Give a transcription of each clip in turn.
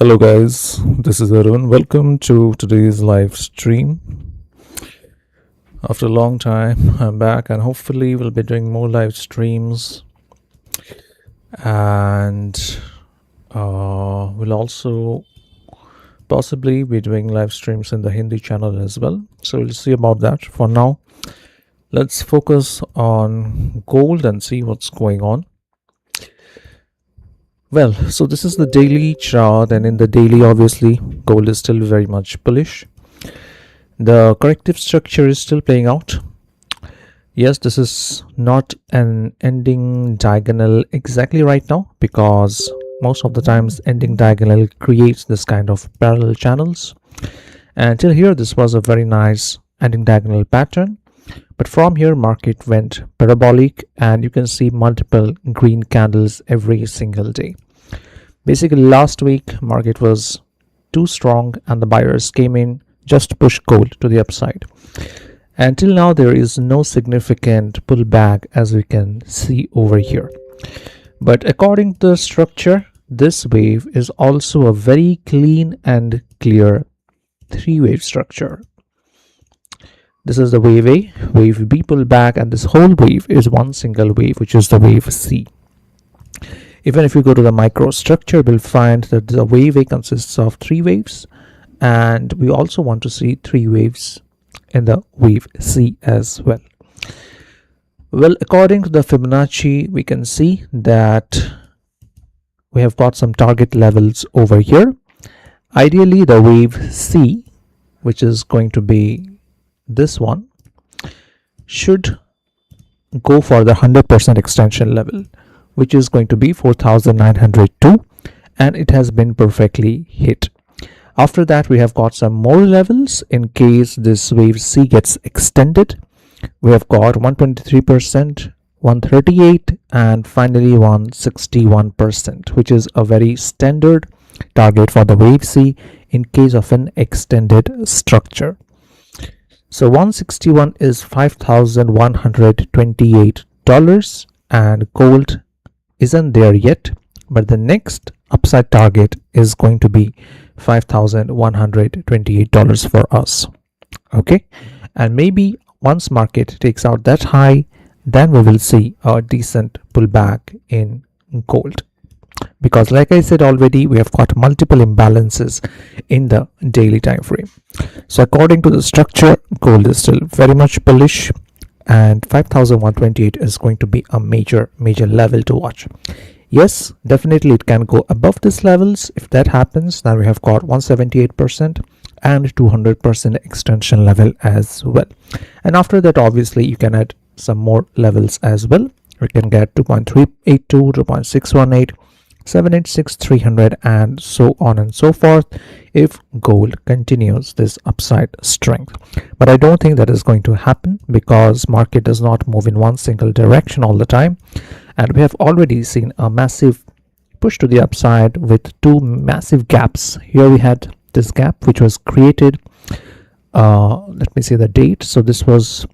Hello guys, this is Arun. Welcome to today's live stream. After a long time, I'm back and hopefully we'll be doing more live streams, and we'll also possibly be doing live streams in the Hindi channel as well. So we'll see about that. For now, let's focus on gold and see what's going on. Well, so this is the daily chart, and in the daily, obviously, gold is still very much bullish. The corrective structure is still playing out. Yes, this is not an ending diagonal exactly right now, because most of the times ending diagonal creates this kind of parallel channels. And till here, this was a very nice ending diagonal pattern. But from here, market went parabolic, and you can see multiple green candles every single day. Basically, last week market was too strong and the buyers came in just to push gold to the upside. Until now, there is no significant pullback as we can see over here. But according to the structure, this wave is also a very clean and clear three-wave structure. This is the wave A, wave B pullback, and this whole wave is one single wave, which is the wave C. Even if you go to the microstructure, we'll find that the wave A consists of three waves, and we also want to see three waves in the wave C as well. Well, according to the Fibonacci, we can see that we have got some target levels over here. Ideally, the wave C, which is going to be this one, should go for the 100% extension level, which is going to be 4,902, and it has been perfectly hit. After that, we have got some more levels in case this wave C gets extended. We have got 123%, 138, and finally 161%, which is a very standard target for the wave C in case of an extended structure. So 161 is $5,128, and gold isn't there yet, but the next upside target is going to be $5,128 for us. Okay, and maybe once market takes out that high, then we will see a decent pullback in gold, because like I said already, we have got multiple imbalances in the daily time frame. So according to the structure, gold is still very much bullish, and 5,128 is going to be a major level to watch. Yes, definitely it can go above these levels. If that happens, then we have got 178% and 200% extension level as well. And after that, obviously you can add some more levels as well. We can get 2.382, 2.618, 786, 300, and so on and so forth if gold continues this upside strength. But I don't think that is going to happen, because market does not move in one single direction all the time, and we have already seen a massive push to the upside with two massive gaps. Here we had this gap which was created, let me see the date. So this was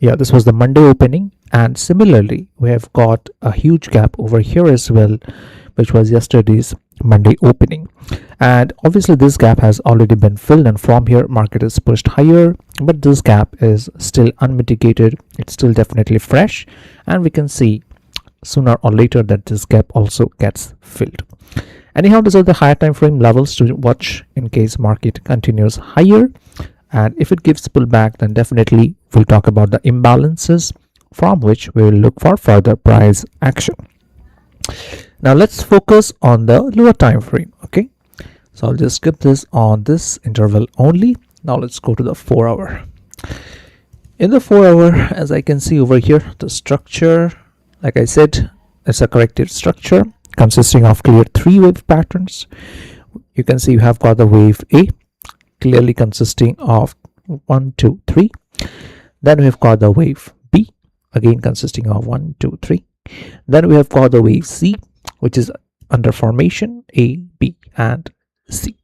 the Monday opening, and similarly we have got a huge gap over here as well, which was yesterday's Monday opening. And obviously this gap has already been filled, and from here market is pushed higher, but this gap is still unmitigated. It's still definitely fresh, and we can see sooner or later that this gap also gets filled. Anyhow, these are the higher time frame levels to watch in case market continues higher, and if it gives pullback, then definitely we'll talk about the imbalances from which we will look for further price action. Now let's focus on the lower time frame. Okay, so I'll just skip this on this interval only. Now let's go to the 4 hour. In the 4 hour, as I can see over here, the structure, like I said, it's a corrective structure consisting of clear three wave patterns. You can see you have got the wave A clearly consisting of 1, 2, 3. Then we have got the wave B again consisting of 1, 2, 3. Then we have got the wave C, which is under formation A, B, and C.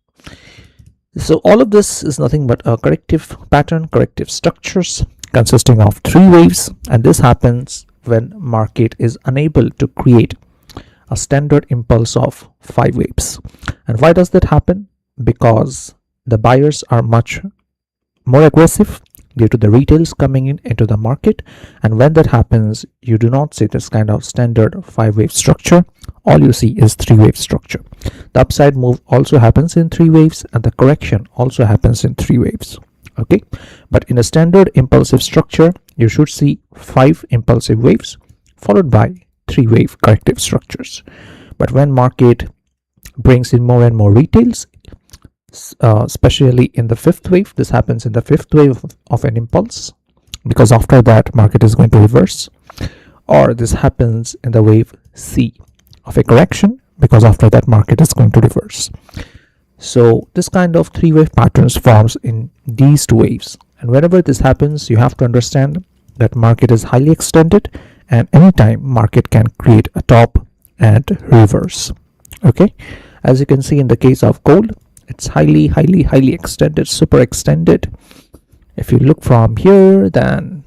So all of this is nothing but a corrective pattern, corrective structures consisting of three waves, and this happens when market is unable to create a standard impulse of 5 waves. And why does that happen? Because the buyers are much more aggressive due to the retails coming in into the market, and when that happens you do not see this kind of standard 5-wave structure. All you see is 3-wave structure. The upside move also happens in 3 waves and the correction also happens in 3 waves. Okay, but in a standard impulsive structure you should see 5 impulsive waves followed by 3-wave corrective structures. But when market brings in more and more retails, especially in the 5th wave, this happens in the 5th wave of an impulse, because after that market is going to reverse, or this happens in the wave C of a correction, because after that market is going to reverse. So this kind of 3-wave patterns forms in these 2 waves, and whenever this happens you have to understand that market is highly extended and anytime market can create a top and reverse. Okay, as you can see in the case of gold, it's highly extended, super extended. If you look from here, then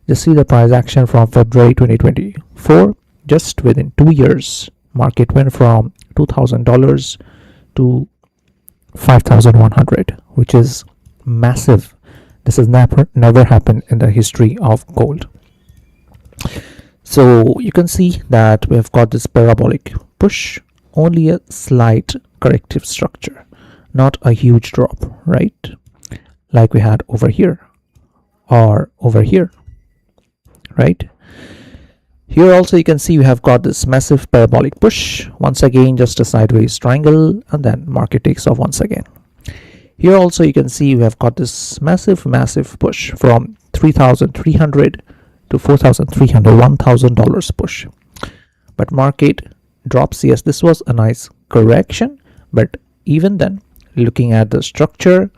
just see the price action from February 2024. Just within 2 years market went from $2,000 to 5,100, which is massive. This has never happened in the history of gold. So you can see that we have got this parabolic push, only a slight corrective structure, not a huge drop, right? Like we had over here or over here, right? Here also you can see we have got this massive parabolic push, once again just a sideways triangle, and then market takes off once again. Here also you can see we have got this massive push from 3,300 to 4,300, $1,000 push, but market drops. Yes, this was a nice correction, but even then, looking at the structure,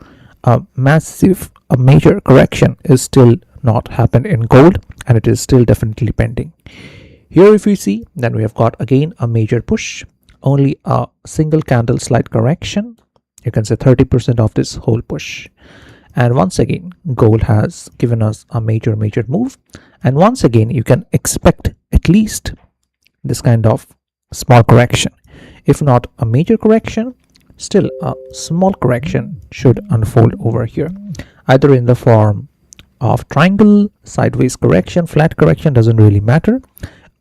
a major correction is still not happened in gold, and it is still definitely pending. Here if you see, then we have got again a major push, only a single candle slight correction, you can say 30% of this whole push, and once again gold has given us a major move, and once again you can expect at least this kind of small correction. If not a major correction, still a small correction should unfold over here, either in the form of triangle, sideways correction, flat correction, doesn't really matter,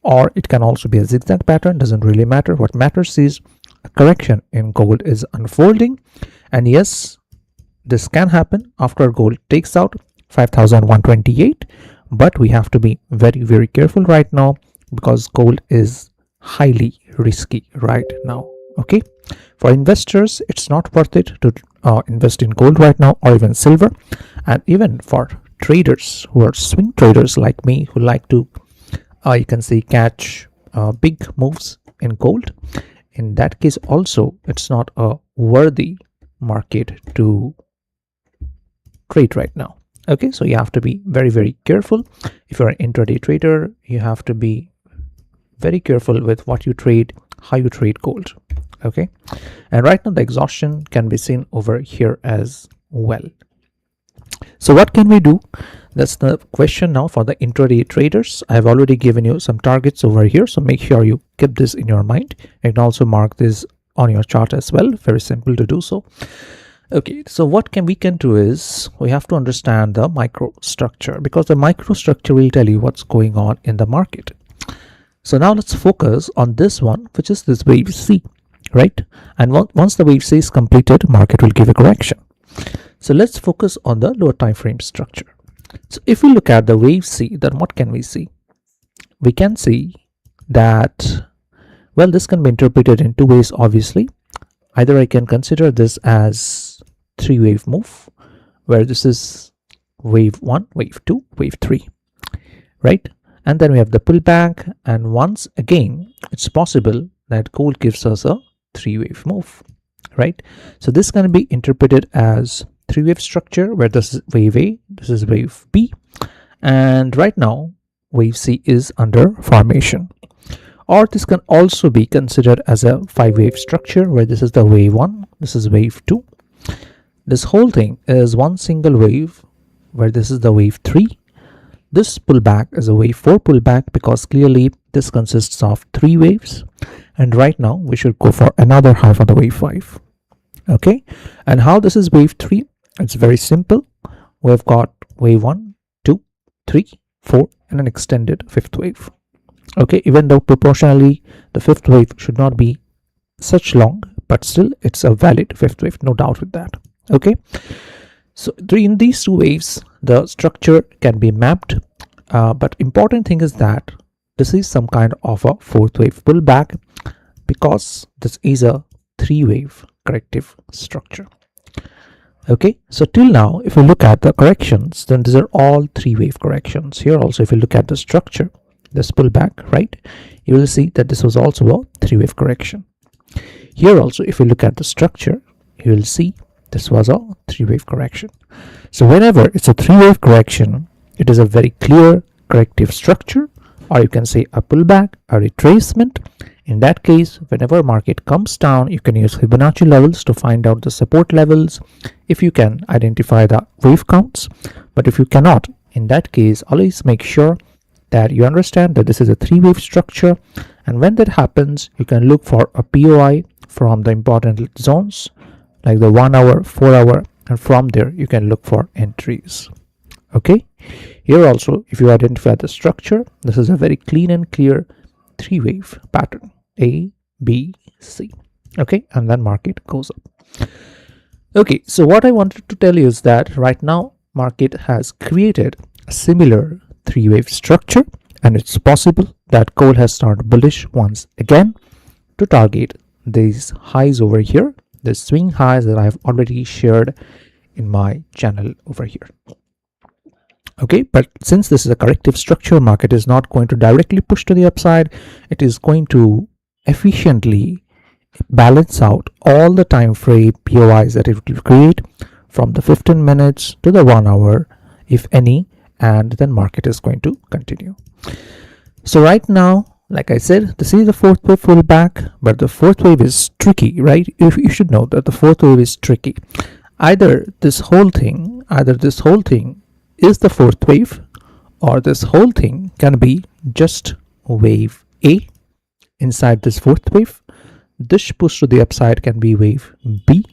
or it can also be a zigzag pattern, doesn't really matter. What matters is a correction in gold is unfolding, and yes, this can happen after gold takes out 5,128, but we have to be very careful right now because gold is highly risky right now. Okay, for investors it's not worth it to invest in gold right now, or even silver, and even for traders who are swing traders like me, who like to you can say catch big moves in gold, in that case also it's not a worthy market to trade right now. Okay, so you have to be very careful. If you're an intraday trader, you have to be very careful with what you trade, how you trade gold. Okay, and right now the exhaustion can be seen over here as well. So what can we do? That's the question now for the intraday traders. I have already given you some targets over here, so make sure you keep this in your mind. You can also mark this on your chart as well. Very simple to do so. Okay, so what we can do is we have to understand the microstructure, because the microstructure will tell you what's going on in the market. So now let's focus on this one, which is this wave C, right? And once the wave C is completed, market will give a correction. So let's focus on the lower time frame structure. So if we look at the wave C, then what can we see? We can see that, well, this can be interpreted in 2 ways, obviously. Either I can consider this as 3-wave move, where this is wave 1, wave 2, wave 3, right? And then we have the pullback, and once again it's possible that gold gives us a 3-wave move, right? So this can be interpreted as 3-wave structure, where this is wave A, this is wave B, and right now wave C is under formation. Or this can also be considered as a 5-wave structure, where this is the wave 1, this is wave 2. This whole thing is one single wave, where this is the wave 3. this pullback is a wave 4 pullback because clearly this consists of 3 waves, and right now we should go for another high for the wave 5. Okay, and how this is wave 3? It's very simple. We've got wave 1, 2, 3, 4 and an extended 5th wave. Okay, even though proportionally the 5th wave should not be such long, but still it's a valid 5th wave, no doubt with that. Okay, so in these 2 waves the structure can be mapped, but important thing is that this is some kind of a 4th wave pullback because this is a 3 wave corrective structure. Okay, so till now if you look at the corrections, then these are all 3 wave corrections. Here also if you look at the structure, this pullback, right, you will see that this was also a 3 wave correction. Here also if you look at the structure, you will see this was a 3 wave correction. So whenever it's a 3 wave correction, it is a very clear corrective structure, or you can say a pullback, a retracement. In that case, whenever market comes down, you can use Fibonacci levels to find out the support levels if you can identify the wave counts. But if you cannot, in that case, always make sure that you understand that this is a 3 wave structure, and when that happens, you can look for a POI from the important zones like the 1 hour, 4 hour, and from there you can look for entries. Okay, here also if you identify the structure, this is a very clean and clear 3 wave pattern, A, B, C. Okay, and then market goes up. Okay, so what I wanted to tell you is that right now market has created a similar 3 wave structure, and it's possible that gold has started bullish once again to target these highs over here, the swing highs that I've already shared in my channel over here. Okay, but since this is a corrective structure, market is not going to directly push to the upside. It is going to efficiently balance out all the time frame POIs that it will create from the 15 minutes to the 1 hour, if any, and then market is going to continue. So right now, like I said, this is the 4th wave pullback, but the 4th wave is tricky, right? You should know that the 4th wave is tricky. Either this whole thing is the 4th wave, or this whole thing can be just wave A inside this 4th wave. This push to the upside can be wave B,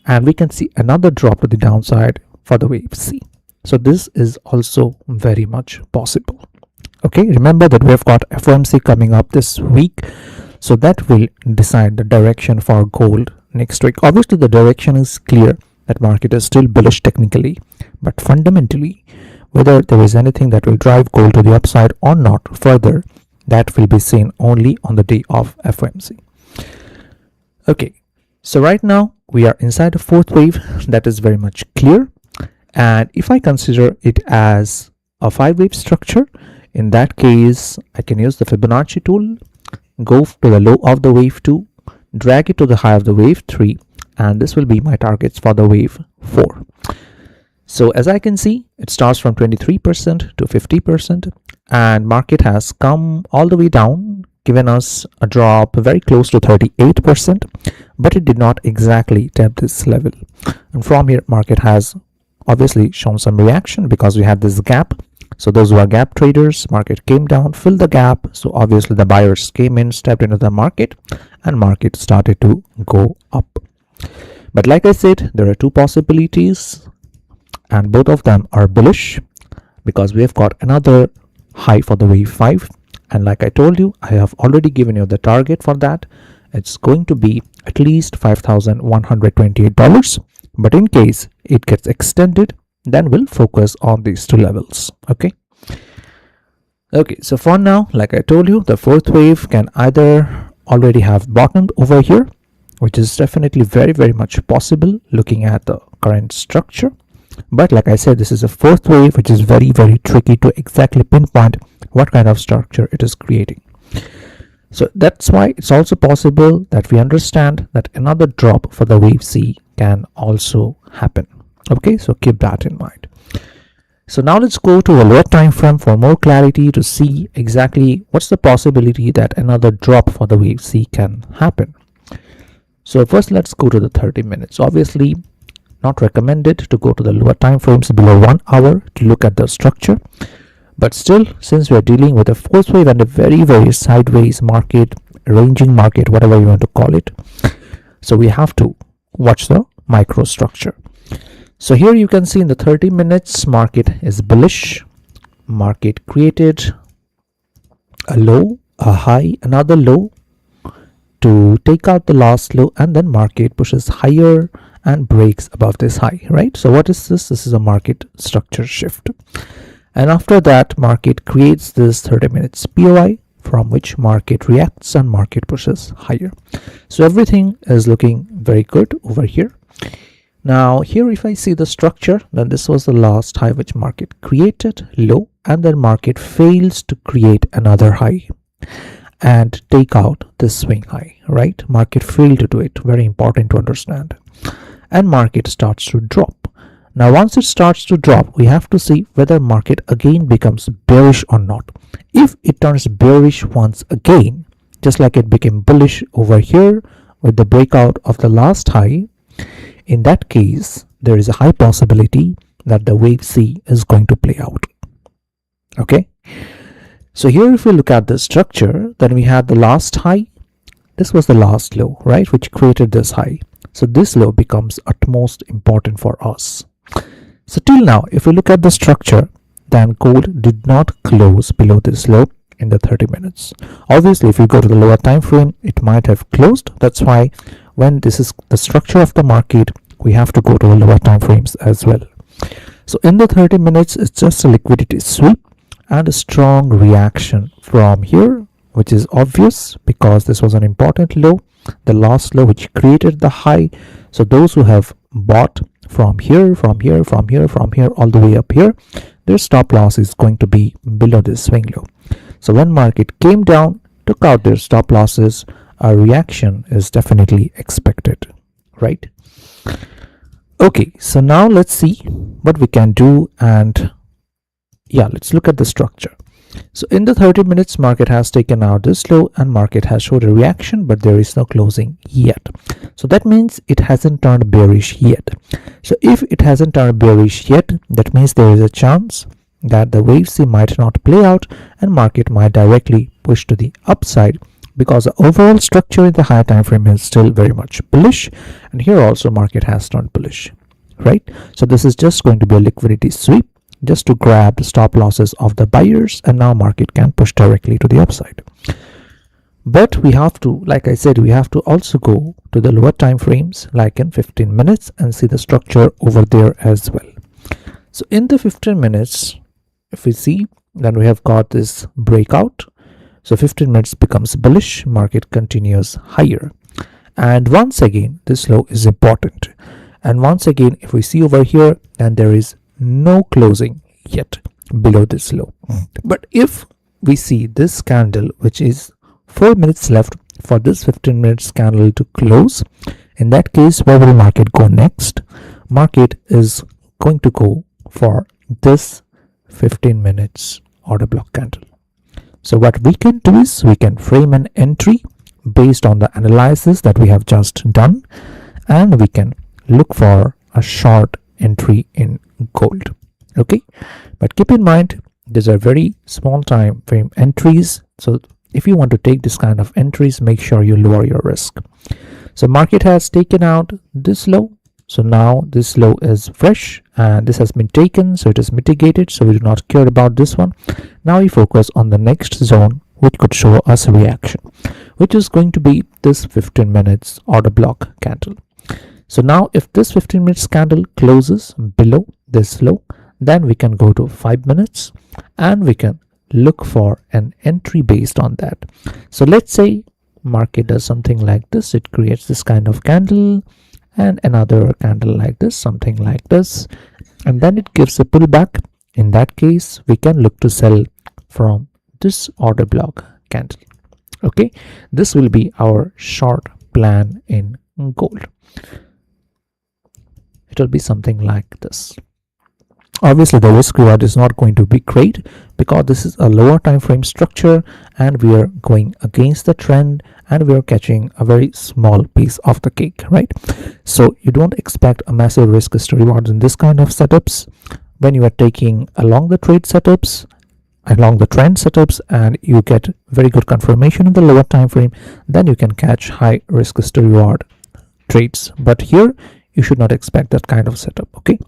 and we can see another drop to the downside for the wave C. So this is also very much possible. Okay, remember that we have got FOMC coming up this week, so that will decide the direction for gold next week. Obviously the direction is clear, that market is still bullish technically, but fundamentally whether there is anything that will drive gold to the upside or not further, that will be seen only on the day of FOMC. Okay, so right now we are inside a 4th wave, that is very much clear, and if I consider it as a 5 wave structure, in that case I can use the Fibonacci tool, go to the low of the wave 2, drag it to the high of the wave 3, and this will be my targets for the wave 4. So as I can see, it starts from 23% to 50%, and market has come all the way down, given us a drop very close to 38%, but it did not exactly tap this level. And from here market has obviously shown some reaction because we had this gap. So those who are gap traders, market came down, filled the gap, so obviously the buyers came in, stepped into the market, and market started to go up. But like I said, there are 2 possibilities, and both of them are bullish because we have got another high for the wave 5, and like I told you, I have already given you the target for that. It's going to be at least $5,128, but in case it gets extended, then we'll focus on these 2 levels. Okay, so for now, like I told you, the 4th wave can either already have bottomed over here, which is definitely very much possible looking at the current structure, but like I said, this is a 4th wave, which is very tricky to exactly pinpoint what kind of structure it is creating. So that's why it's also possible that we understand that another drop for the wave C can also happen. Okay, so keep that in mind. So now let's go to a lower time frame for more clarity to see exactly what's the possibility that another drop for the wave C can happen. So first let's go to the 30 minutes. Obviously not recommended to go to the lower time frames below 1 hour to look at the structure, But still, since we are dealing with a force wave and a very sideways market, ranging market, whatever you want to call it, so we have to watch the microstructure. So here you can see in the 30 minutes market is bullish. Market created a low, a high, another low to take out the last low, and then market pushes higher and breaks above this high, right? So what is this? This is a market structure shift. And after that, market creates this 30 minutes POI from which market reacts and market pushes higher. So everything is looking very good over here. Now here, if I see the structure, then this was the last high which market created, low, and then market fails to create another high and take out this swing high, right? Market failed to do it. Very important to understand. And market starts to drop. Now once it starts to drop, we have to see whether market again becomes bearish or not. If it turns bearish once again, just like it became bullish over here with the breakout of the last high, in that case there is a high possibility that the wave C is going to play out. Okay, so here if we look at the structure, then we had the last high. This was the last low, right, which created this high. So this low becomes utmost important for us. So till now, if we look at the structure, then gold did not close below this low in the 30 minutes. Obviously, if you go to the lower time frame, it might have closed. That's why when this is the structure of the market, we have to go to the lower time frames as well. So in the 30 minutes, it's just a liquidity sweep and a strong reaction from here, which is obvious because this was an important low, the last low which created the high. So those who have bought from here, all the way up here, their stop loss is going to be below this swing low. So when market came down, took out their stop losses, a reaction is definitely expected, right? Okay, so now let's see what we can do, and yeah, let's look at the structure. So in the 30 minutes, market has taken out this low and market has showed a reaction, but there is no closing yet. So that means it hasn't turned bearish yet. So if it hasn't turned bearish yet, that means there is a chance that the wave C might not play out and market might directly push to the upside, because the overall structure in the higher time frame is still very much bullish, and here also market has turned bullish, right? So this is just going to be a liquidity sweep just to grab the stop losses of the buyers, and now market can push directly to the upside. But we have to, like I said, we have to also go to the lower time frames, like in 15 minutes, and see the structure over there as well. So in the 15 minutes, if we see, then we have got this breakout. So 15 minutes becomes bullish, market continues higher, and once again this low is important. And once again, if we see over here, then there is no closing yet below this low. But if we see this candle, which is 4 minutes left for this 15 minutes candle to close, in that case, where will market go next? Market is going to go for this 15 minutes order block candle. So what we can do is we can frame an entry based on the analysis that we have just done, and we can look for a short entry in gold. Okay, but keep in mind these are very small time frame entries, so if you want to take this kind of entries, make sure you lower your risk. So market has taken out this low, so now this low is fresh and this has been taken, so it is mitigated, so we do not care about this one. Now we focus on the next zone which could show us a reaction, which is going to be this 15 minutes order block candle. So now if this 15 minutes candle closes below this low, then we can go to 5 minutes and we can look for an entry based on that. So let's say market does something like this, it creates this kind of candle and another candle like this, something like this, and then it gives a pullback. In that case, we can look to sell from this order block candle. Okay, this will be our short plan in gold. It will be something like this. Obviously the risk reward is not going to be great because this is a lower time frame structure and we are going against the trend and we are catching a very small piece of the cake, right? So you don't expect a massive risk to rewards in this kind of setups. When you are taking along the trade setups, along the trend setups and you get very good confirmation in the lower time frame, then you can catch high risk to reward trades. But here you should not expect that kind of setup. Okay,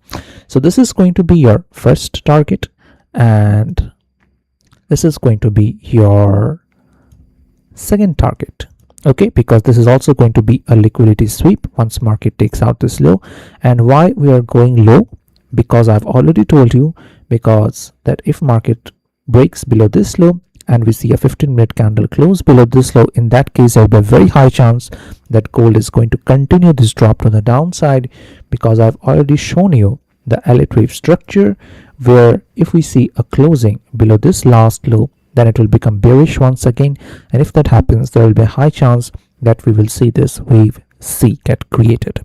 so this is going to be your first target, and this is going to be your second target. Okay, because this is also going to be a liquidity sweep once market takes out this low. And why we are going low? Because I've already told you, because that if market breaks below this low and we see a 15-minute candle close below this low, in that case there will be a very high chance that gold is going to continue this drop to the downside, because I've already shown you the elite wave structure, where if we see a closing below this last low, then it will become bearish once again, and if that happens, there will be a high chance that we will see this wave C get created.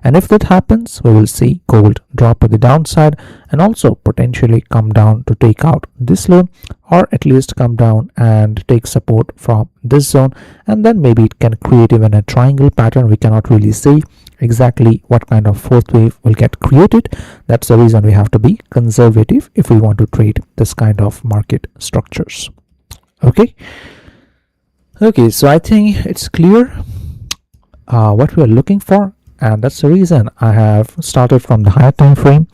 And if that happens, we will see gold drop to the downside and also potentially come down to take out this low, or at least come down and take support from this zone, and then maybe it can create even a triangle pattern. We cannot really see exactly what kind of fourth wave will get created. That's the reason we have to be conservative if we want to trade this kind of market structures. Okay, so I think it's clear what we are looking for, and that's the reason I have started from the higher time frame,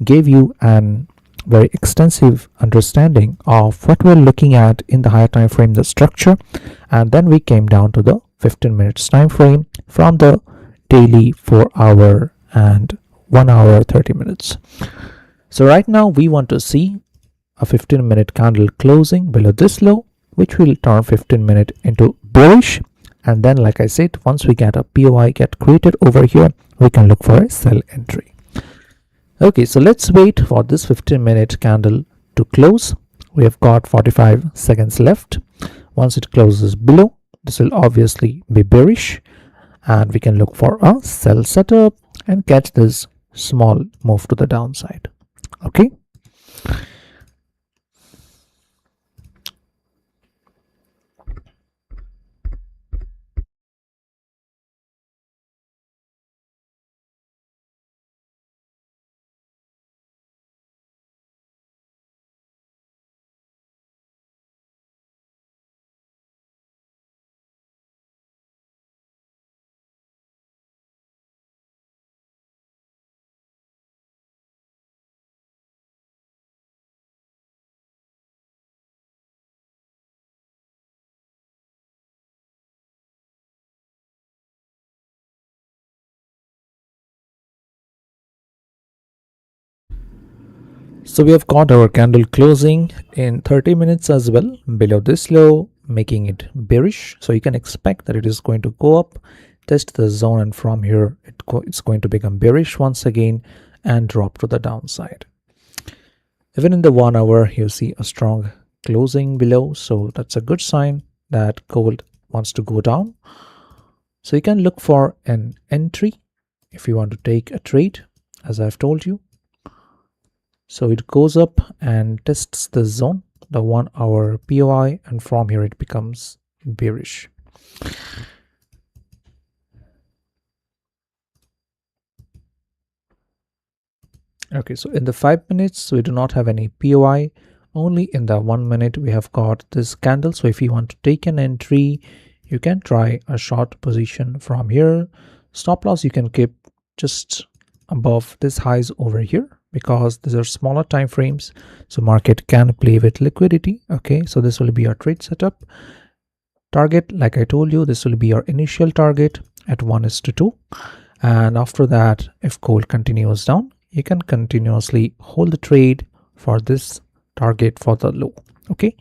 gave you an very extensive understanding of what we're looking at in the higher time frame, the structure, and then we came down to the 15 minutes time frame from the daily 4 hour and 1 hour 30 minutes. So right now we want to see a 15-minute candle closing below this low, which will turn 15-minute into bearish. And then, like I said, once we get a POI get created over here, we can look for a sell entry. Okay, so let's wait for this 15-minute candle to close. We have got 45 seconds left. Once it closes below, this will obviously be bearish, and we can look for a sell setup and catch this small move to the downside. Okay. So we have got our candle closing in 30 minutes as well below this low, making it bearish. So you can expect that it is going to go up, test the zone, and from here it's going to become bearish once again and drop to the downside. Even in the 1 hour, you see a strong closing below, so that's a good sign that gold wants to go down. So you can look for an entry if you want to take a trade, as I've told you. So it goes up and tests the zone, the 1 hour POI, and from here it becomes bearish. Okay, so in the 5 minutes we do not have any POI. Only in the 1 minute we have got this candle. So if you want to take an entry, you can try a short position from here. Stop loss you can keep just above this highs over here, because these are smaller time frames, so market can play with liquidity. Okay, so this will be your trade setup. Target, like I told you, this will be your initial target at 1:2, and after that, if gold continues down, you can continuously hold the trade for this target for the low. Okay,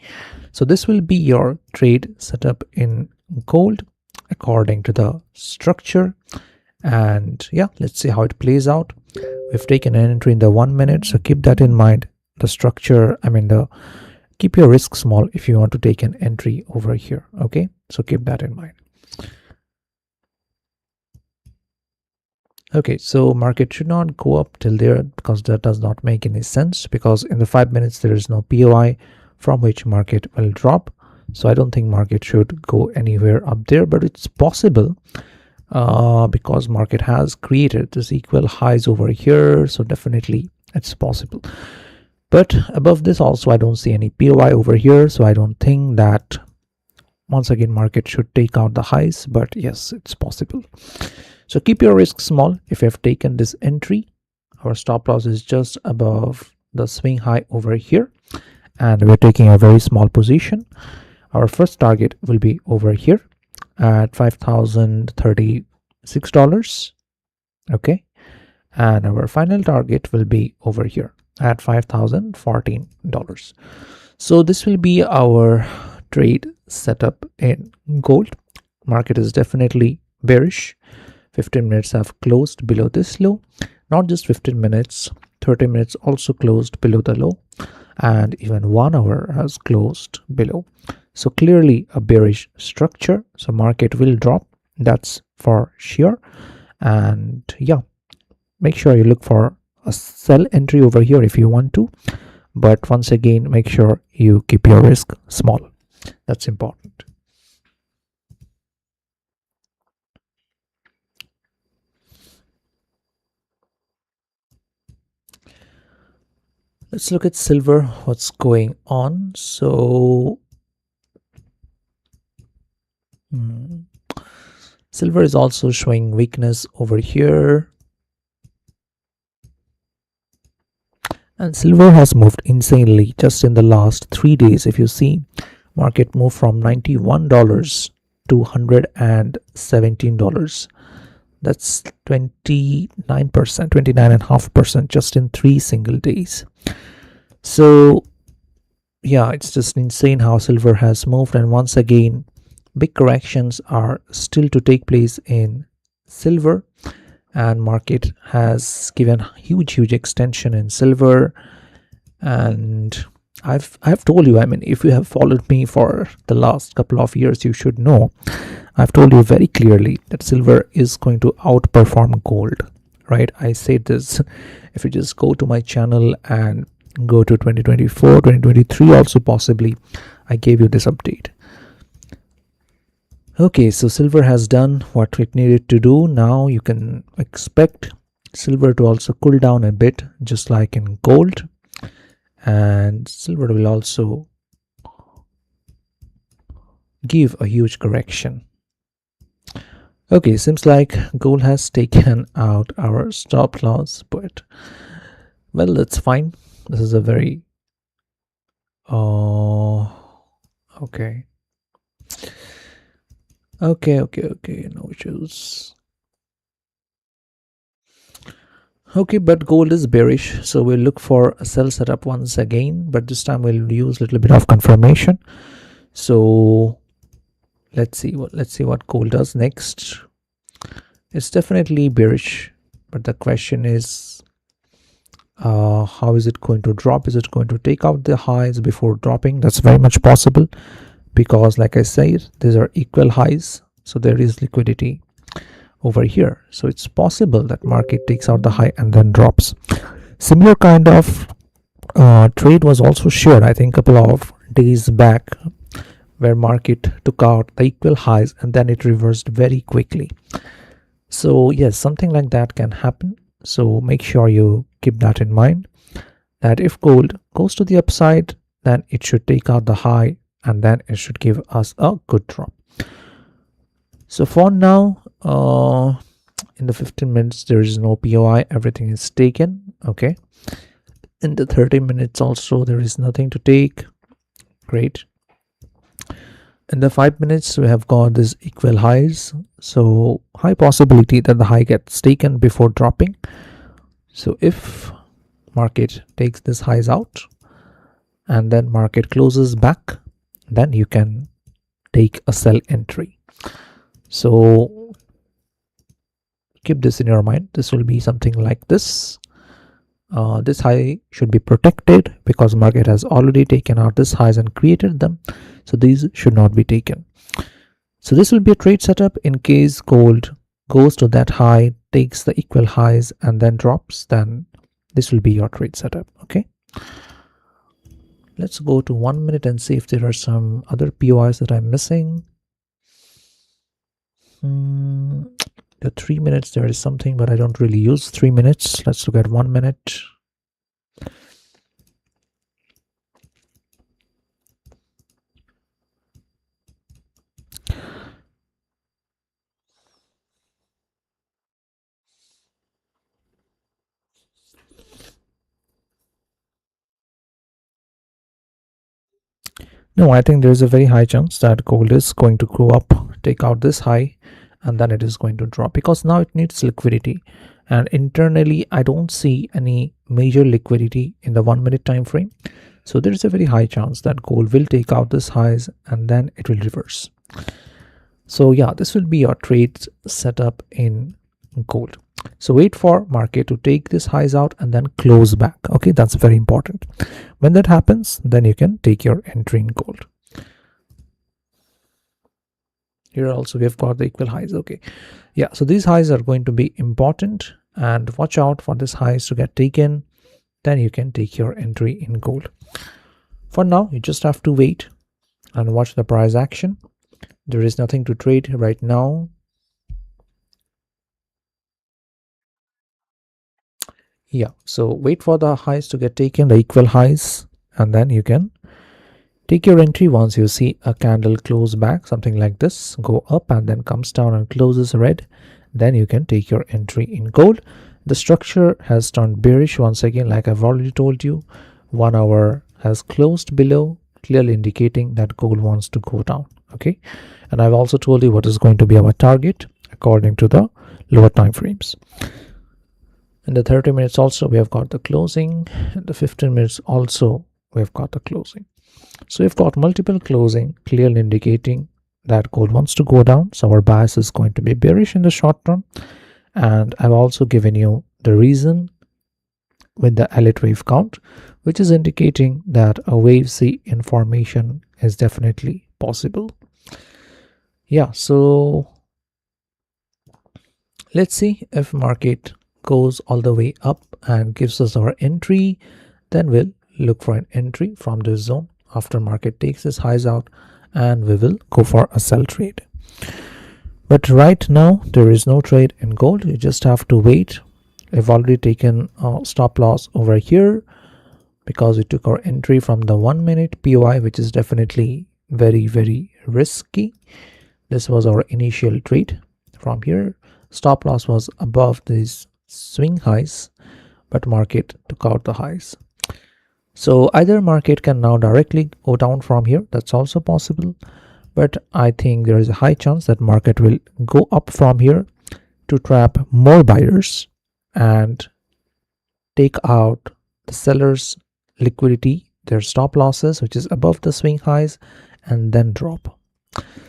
so this will be your trade setup in gold according to the structure. And yeah, let's see how it plays out. We've taken an entry in the 1 minute, so keep that in mind. The structure, keep your risk small if you want to take an entry over here. Okay, so keep that in mind. Okay, so market should not go up till there, because that does not make any sense, because in the 5 minutes there is no POI from which market will drop. So I don't think market should go anywhere up there, but it's possible. Because market has created this equal highs over here, so definitely it's possible. But above this also I don't see any POI over here, so I don't think that once again market should take out the highs, but yes, it's possible. So keep your risk small. If you have taken this entry, our stop loss is just above the swing high over here, and we're taking a very small position. Our first target will be over here at $5,036, okay, and our final target will be over here at $5,014. So this will be our trade setup in gold. Market is definitely bearish. 15 minutes have closed below this low. Not just 15 minutes, 30 minutes also closed below the low, and even 1 hour has closed below. So clearly a bearish structure, so market will drop, that's for sure. And yeah, make sure you look for a sell entry over here if you want to, but once again make sure you keep your risk small. That's important. Let's look at silver, what's going on. So silver is also showing weakness over here, and silver has moved insanely just in the last 3 days. If you see, market moved from $91 to $117. That's 29%, 29.5% just in 3 single days. So yeah, it's just insane how silver has moved. And once again, big corrections are still to take place in silver, and market has given huge extension in silver. And I've told you, I mean, if you have followed me for the last couple of years, you should know I've told you very clearly that silver is going to outperform gold, right? I said this. If you just go to my channel and go to 2024, 2023 also possibly, I gave you this update. Okay, so silver has done what it needed to do. Now you can expect silver to also cool down a bit, just like in gold, and silver will also give a huge correction. Okay, seems like gold has taken out our stop loss, but well, that's fine. This is a very okay, no issues. Okay, but gold is bearish, so we'll look for a sell setup once again, but this time we'll use a little bit of confirmation. So let's see what gold does next. It's definitely bearish, but the question is, how is it going to drop? Is it going to take out the highs before dropping? That's very much possible, because like I said, these are equal highs, so there is liquidity over here. So it's possible that market takes out the high and then drops. Similar kind of trade was also shared, I think, a couple of days back, where market took out the equal highs and then it reversed very quickly. So yes, something like that can happen. So make sure you keep that in mind, that if gold goes to the upside, then it should take out the high and then it should give us a good drop. So for now, in the 15 minutes there is no POI, everything is taken. Okay, in the 30 minutes also there is nothing to take. Great. In the 5 minutes we have got this equal highs, so high possibility that the high gets taken before dropping. So if market takes this highs out and then market closes back, then you can take a sell entry. So keep this in your mind. This will be something like this. This high should be protected because market has already taken out this highs and created them, so these should not be taken. So this will be a trade setup in case gold goes to that high, takes the equal highs and then drops, then this will be your trade setup. Okay, let's go to 1 minute and see if there are some other POIs that I'm missing. The 3 minutes there is something, but I don't really use 3 minutes. Let's look at 1 minute. No, I think there's a very high chance that gold is going to go up, take out this high, and then it is going to drop because now it needs liquidity. And internally, I don't see any major liquidity in the 1 minute time frame. So there is a very high chance that gold will take out this highs and then it will reverse. So yeah, this will be your trade setup in gold. So wait for market to take this highs out and then close back. Okay, that's very important. When that happens, then you can take your entry in gold. Here also we have got the equal highs. Okay, yeah, so these highs are going to be important and watch out for this highs to get taken. Then you can take your entry in gold. For now, you just have to wait and watch the price action. There is nothing to trade right now. Yeah, so wait for the highs to get taken, the equal highs, and then you can take your entry once you see a candle close back, something like this, go up and then comes down and closes red. Then you can take your entry in gold. The structure has turned bearish once again, like I've already told you. 1 hour has closed below, clearly indicating that gold wants to go down. Okay, and I've also told you what is going to be our target according to the lower time frames. In the 30 minutes also we have got the closing. In the 15 minutes also we have got the closing. So we've got multiple closing clearly indicating that gold wants to go down. So our bias is going to be bearish in the short term. And I've also given you the reason with the elite wave count, which is indicating that a wave C information is definitely possible. Yeah, so let's see if market goes all the way up and gives us our entry. Then we'll look for an entry from this zone after market takes its highs out, and we will go for a sell trade. But right now there is no trade in gold. You just have to wait. I've already taken a stop loss over here because we took our entry from the 1 minute POI, which is definitely very risky. This was our initial trade from here. Stop loss was above these swing highs, but market took out the highs. So either market can now directly go down from here, that's also possible, but I think there is a high chance that market will go up from here to trap more buyers and take out the sellers liquidity, their stop losses, which is above the swing highs, and then drop.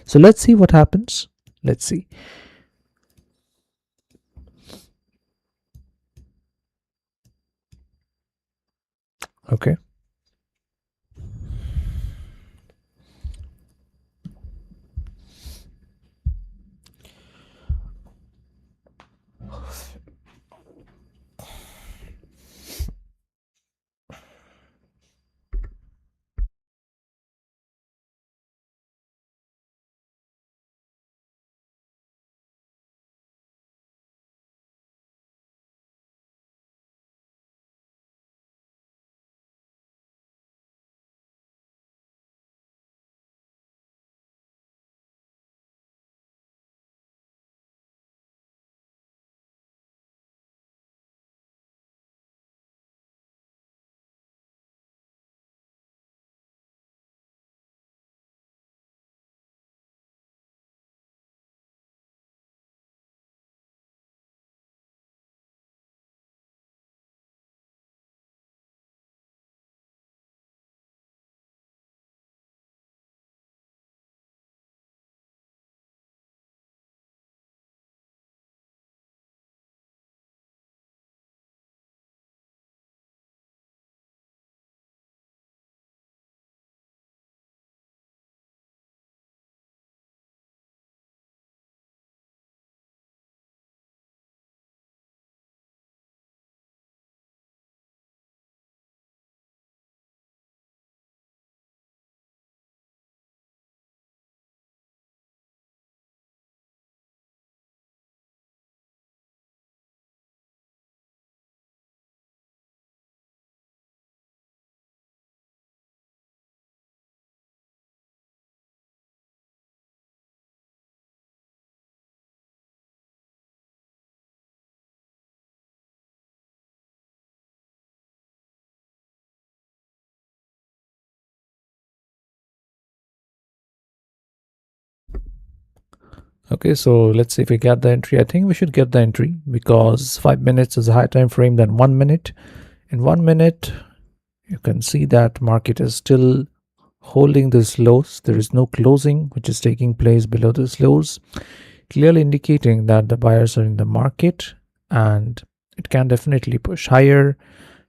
So let's see what happens. Let's see. Okay, Okay, so let's see if we get the entry. I think we should get the entry because 5 minutes is a higher time frame than 1 minute. In 1 minute, you can see that market is still holding these lows. There is no closing which is taking place below these lows, clearly indicating that the buyers are in the market and it can definitely push higher,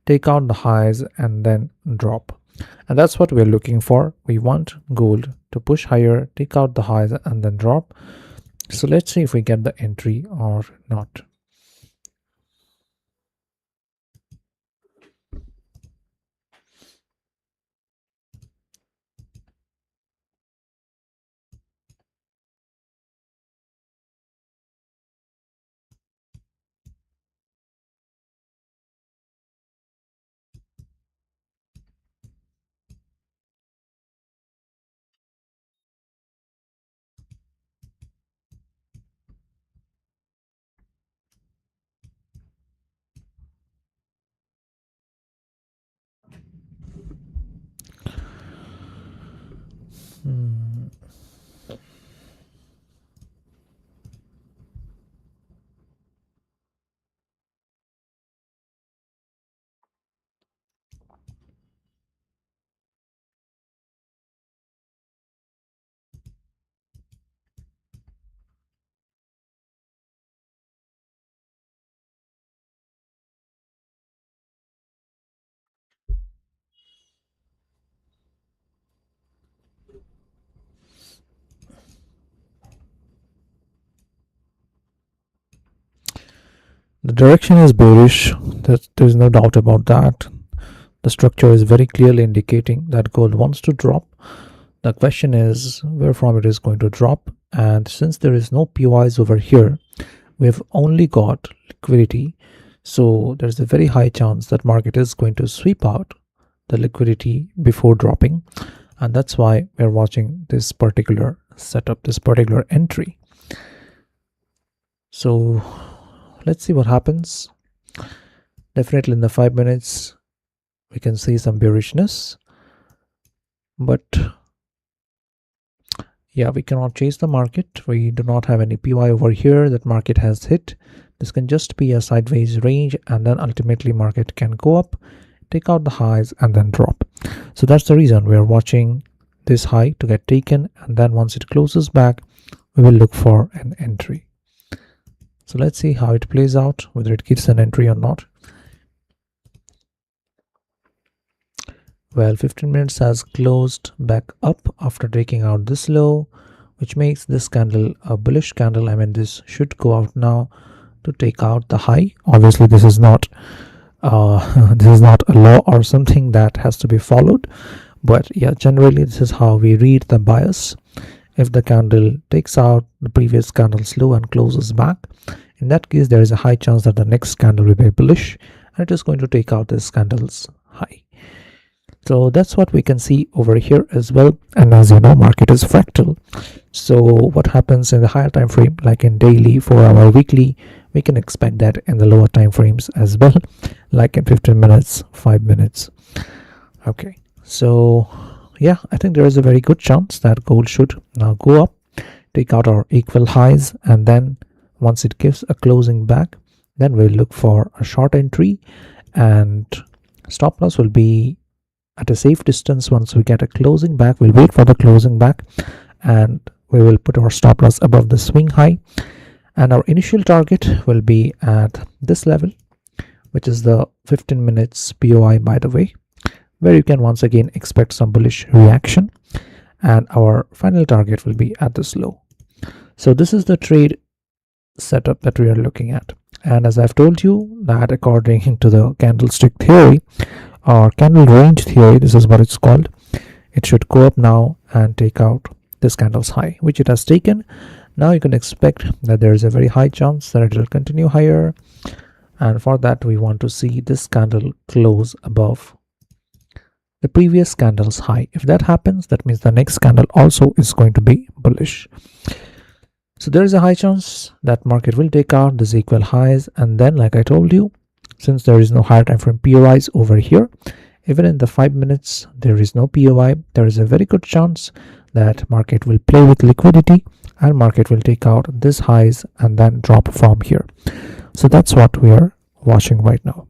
take out the highs and then drop. And that's what we're looking for. We want gold to push higher, take out the highs and then drop. So let's see if we get the entry or not. The direction is bearish. There's no doubt about that. The structure is very clearly indicating that gold wants to drop. The question is where from it is going to drop. And since there is no POIs over here, we've only got liquidity. So there's a very high chance that market is going to sweep out the liquidity before dropping. And that's why we're watching this particular setup, this particular entry. So let's see what happens. Definitely in the 5 minutes, we can see some bearishness. But yeah, we cannot chase the market. We do not have any PY over here that market has hit. This can just be a sideways range, and then ultimately market can go up, take out the highs and then drop. So that's the reason we are watching this high to get taken, and then once it closes back, we will look for an entry. So let's see how it plays out, whether it gives an entry or not. Well, 15 minutes has closed back up after taking out this low, which makes this candle a bullish candle. I mean, this should go out now to take out the high. Obviously, this is not a law or something that has to be followed, but yeah, generally this is how we read the bias. If the candle takes out the previous candle's low and closes back, in that case there is a high chance that the next candle will be bullish and it is going to take out this candle's high. So that's what we can see over here as well. And as you know, market is fractal. So what happens in the higher time frame, like in daily, 4-hour, weekly, we can expect that in the lower time frames as well, like in 15 minutes, 5 minutes. Okay, so yeah, I think there is a very good chance that gold should now go up, take out our equal highs, and then once it gives a closing back, then we'll look for a short entry, and stop loss will be at a safe distance. Once we get a closing back, we'll wait for the closing back and we will put our stop loss above the swing high, and our initial target will be at this level, which is the 15 minutes POI, by the way, where you can once again expect some bullish reaction, and our final target will be at this low. So this is the trade setup that we are looking at. And as I've told you, that according to the candlestick theory or candle range theory, this is what it's called, it should go up now and take out this candle's high, which it has taken. Now you can expect that there is a very high chance that it will continue higher, and for that we want to see this candle close above the previous candle's high. If that happens, that means the next candle also is going to be bullish. So there is a high chance that market will take out these equal highs, and then like I told you, since there is no higher time frame POIs over here, even in the 5 minutes there is no POI, there is a very good chance that market will play with liquidity and market will take out this highs and then drop from here. So that's what we are watching right now.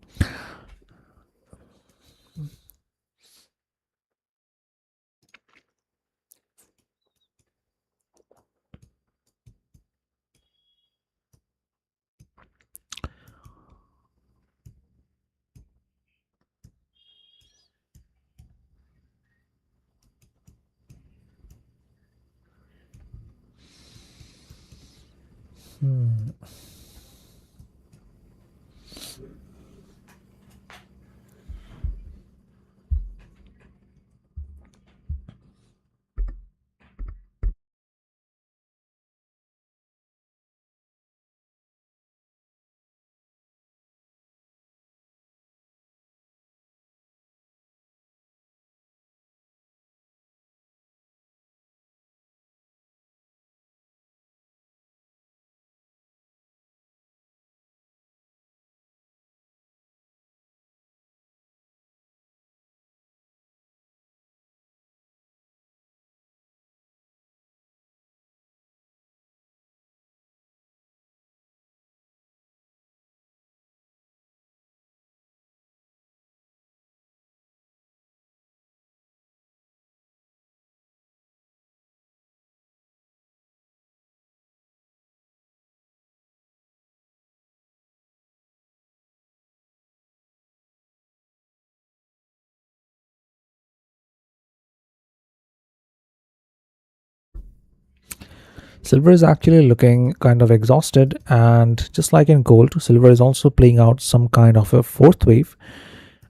Silver is actually looking kind of exhausted, and just like in gold, silver is also playing out some kind of a fourth wave.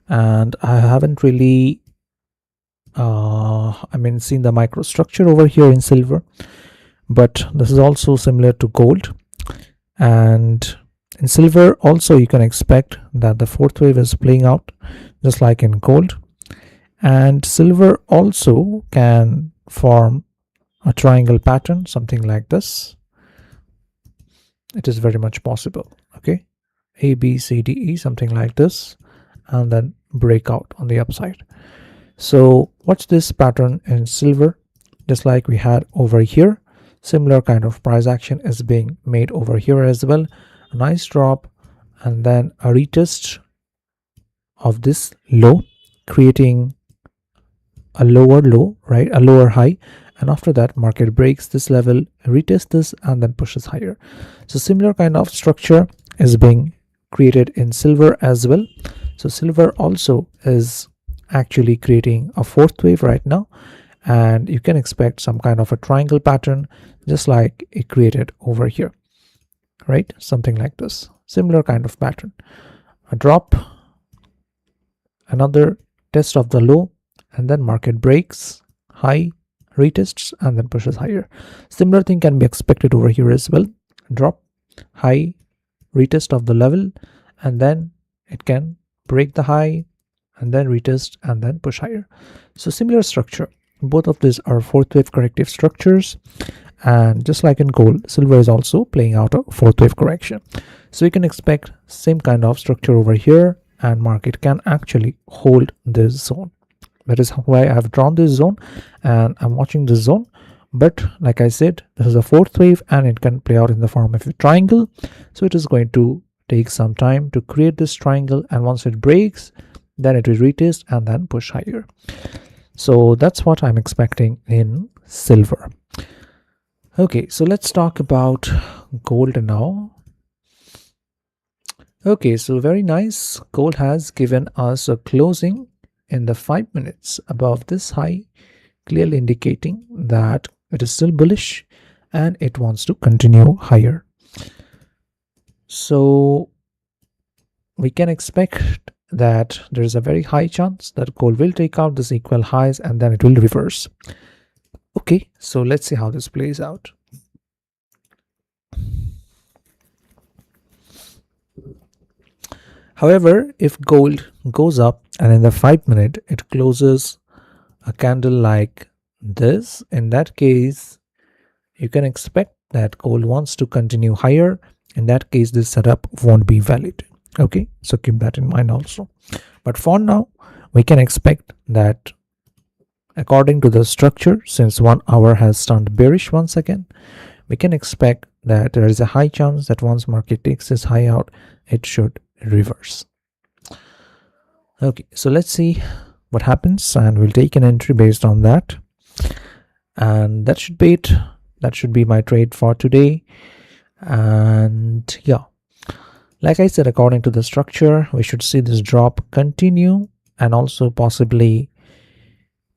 And I haven't really seen the microstructure over here in silver, but this is also similar to gold. And in silver also you can expect that the fourth wave is playing out just like in gold, and silver also can form a triangle pattern, something like this. It is very much possible. Okay, A, B, C, D, E, something like this, and then break out on the upside. So watch this pattern in silver, just like we had over here. Similar kind of price action is being made over here as well. A nice drop and then a retest of this low, creating a lower low, right, a lower high, and after that market breaks this level, retest this, and then pushes higher. So similar kind of structure is being created in silver as well. So silver also is actually creating a fourth wave right now, and you can expect some kind of a triangle pattern just like it created over here, right? Something like this, similar kind of pattern. A drop, another test of the low, and then market breaks high, retests, and then pushes higher. Similar thing can be expected over here as well. Drop, high, retest of the level, and then it can break the high and then retest and then push higher. So similar structure. Both of these are fourth wave corrective structures, and just like in gold, silver is also playing out a fourth wave correction. So you can expect same kind of structure over here, and market can actually hold this zone. That is why I have drawn this zone and I'm watching this zone. But like I said, this is a fourth wave and it can play out in the form of a triangle. So it is going to take some time to create this triangle, and once it breaks, then it will retest and then push higher. So that's what I'm expecting in silver. Okay, so let's talk about gold now. Okay, so very nice. Gold has given us a closing in the 5 minutes above this high, clearly indicating that it is still bullish and it wants to continue higher. So we can expect that there is a very high chance that gold will take out this equal highs and then it will reverse. Okay, so let's see how this plays out. However, if gold goes up and in the 5 minute it closes a candle like this, in that case you can expect that gold wants to continue higher. In that case, this setup won't be valid. Okay, so keep that in mind also. But for now, we can expect that according to the structure, since 1 hour has turned bearish once again, we can expect that there is a high chance that once market takes this high out, it should reverse. Okay, so let's see what happens, and we'll take an entry based on that. And that should be it. That should be my trade for today. And yeah, like I said, according to the structure, we should see this drop continue and also possibly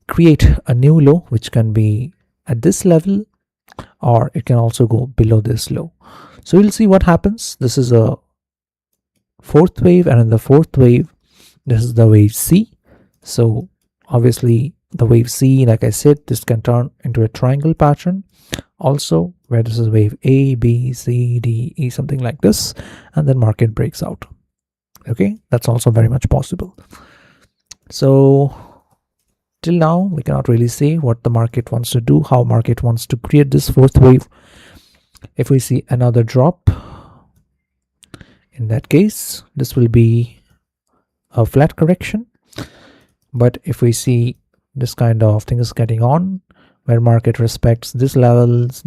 create a new low, which can be at this level, or it can also go below this low. So we'll see what happens. This is a fourth wave, and in the fourth wave, this is the wave C. So obviously the wave C, like I said, this can turn into a triangle pattern also, where this is wave A, B, C, D, E, something like this, and then market breaks out. Okay, that's also very much possible. So till now, we cannot really say what the market wants to do, how market wants to create this fourth wave. If we see another drop, in that case, this will be a flat correction. But if we see this kind of thing is getting on, where market respects this levels,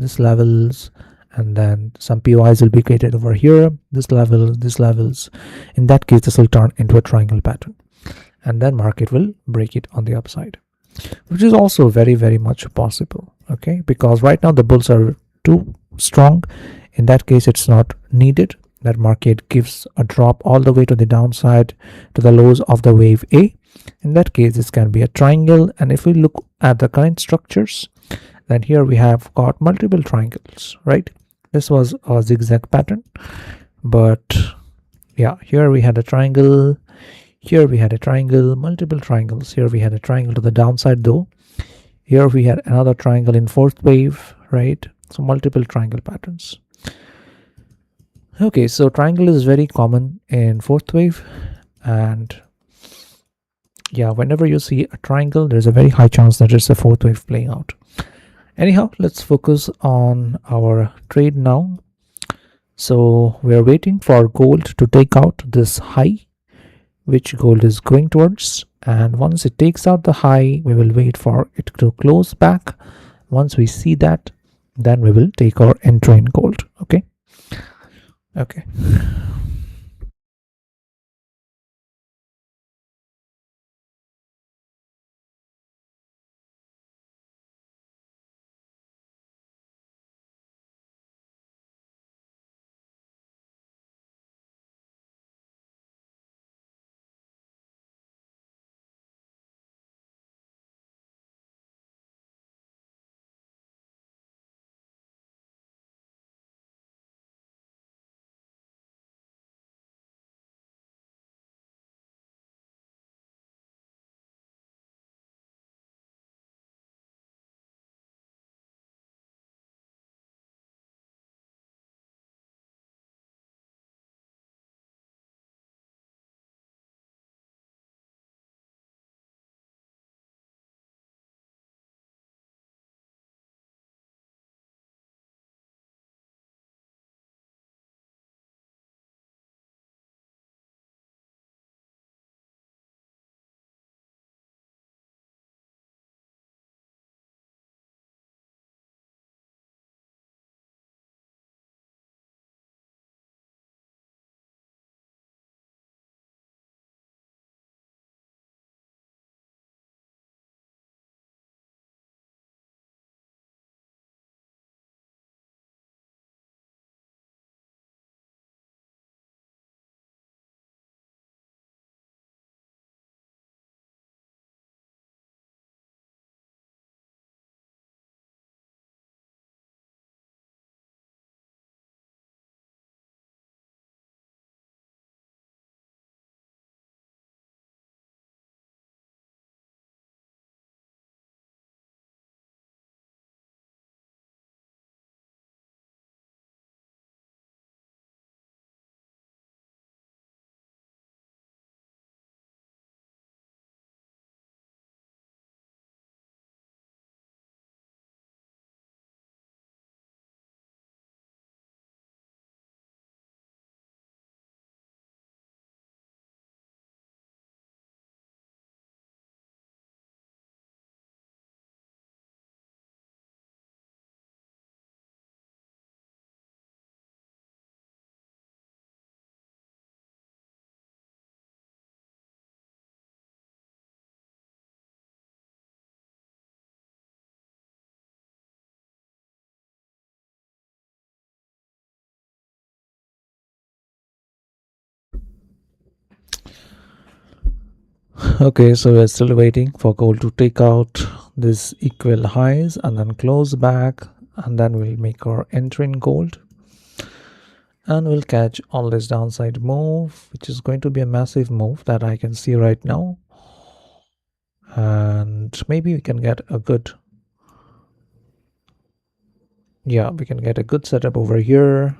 and then some POIs will be created over here, this levels, in that case, this will turn into a triangle pattern. And then market will break it on the upside, which is also very, very much possible. Okay, because right now the bulls are too strong. In that case, it's not needed that market gives a drop all the way to the downside to the lows of the wave A. In that case, this can be a triangle. And if we look at the current structures, then here we have got multiple triangles, right? This was a zigzag pattern, but yeah, here we had a triangle, here we had a triangle, multiple triangles. Here we had a triangle to the downside though. Here we had another triangle in fourth wave, right? So multiple triangle patterns. Okay, so triangle is very common in fourth wave, and yeah, whenever you see a triangle, there's a very high chance that it's a fourth wave playing out. Anyhow, let's focus on our trade now. So we're waiting for gold to take out this high, which gold is going towards, and once it takes out the high, we will wait for it to close back. Once we see that, then we will take our entry in gold. Okay. Okay, so we're still waiting for gold to take out this equal highs and then close back, and then we'll make our entry in gold, and we'll catch all this downside move, which is going to be a massive move that I can see right now. And maybe we can get a good, yeah, we can get a good setup over here,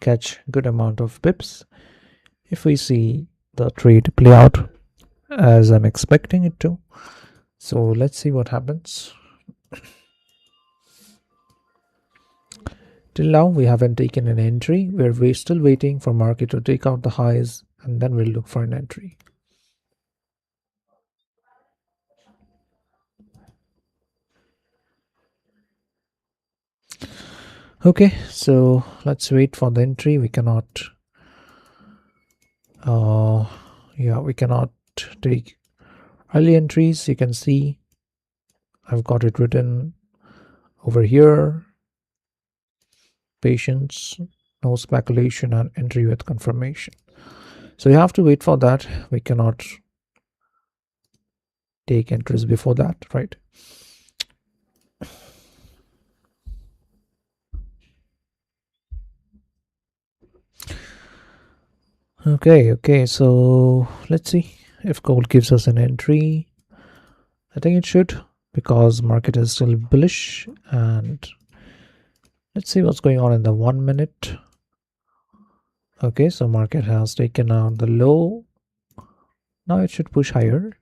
catch good amount of pips if we see the trade play out as I'm expecting it to. So let's see what happens. Till now we haven't taken an entry. We're still waiting for market to take out the highs, and then we'll look for an entry. Okay, so let's wait for the entry. We cannot yeah, we cannot take early entries. You can see I've got it written over here: patience, no speculation, and entry with confirmation. So you have to wait for that. We cannot take entries before that, right? Okay, so let's see if gold gives us an entry. I think it should, because market is still bullish. And let's see what's going on in the 1 minute. Okay, so market has taken out the low. Now it should push higher.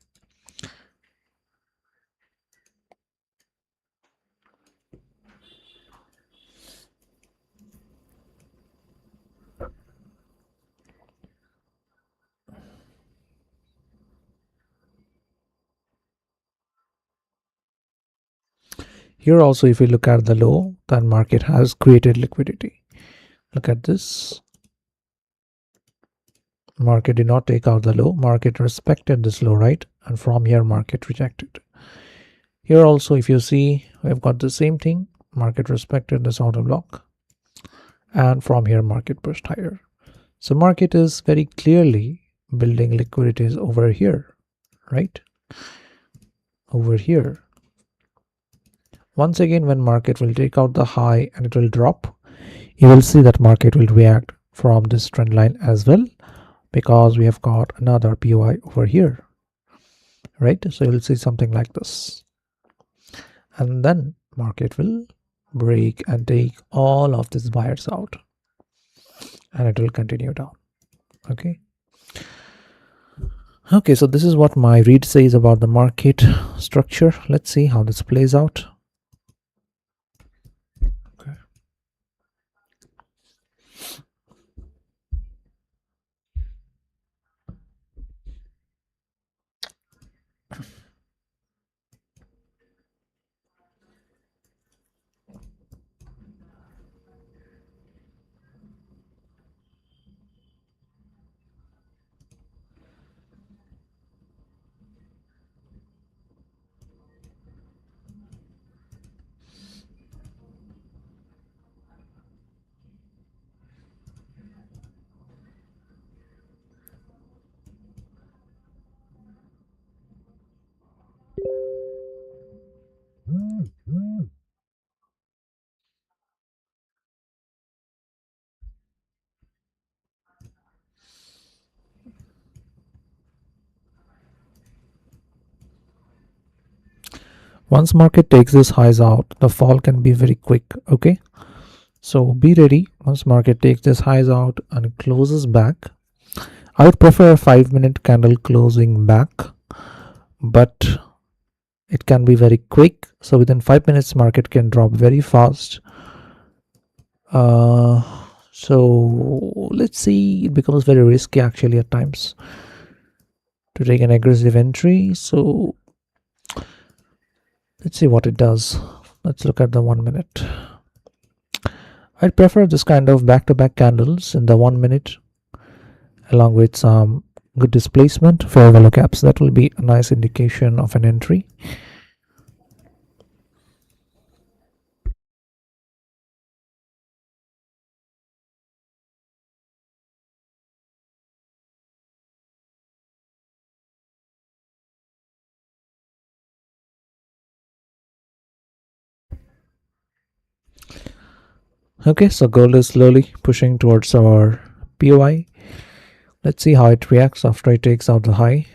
Here also, if we look at the low, then market has created liquidity. Look at this. Market did not take out the low. Market respected this low, right? And from here, market rejected. Here also, if you see, we've got the same thing. Market respected this order block, and from here, market pushed higher. So market is very clearly building liquidities over here, right? Over here. Once again, when market will take out the high and it will drop, you will see that market will react from this trend line as well, because we have got another POI over here, right? So you'll see something like this, and then market will break and take all of these buyers out, and it will continue down. Okay, so this is what my read says about the market structure. Let's see how this plays out. Okay. Once market takes this highs out, the fall can be very quick. Okay, so be ready. Once market takes this highs out and closes back, I would prefer a 5-minute candle closing back, but it can be very quick. So within 5 minutes, market can drop very fast. uh so let's see, it becomes very risky actually at times to take an aggressive entry. So let's see what it does. Let's look at the 1 minute. I'd prefer this kind of back-to-back candles in the 1 minute, along with some good displacement, fair value caps. That will be a nice indication of an entry. Okay, so gold is slowly pushing towards our POI. Let's see how it reacts after it takes out the high.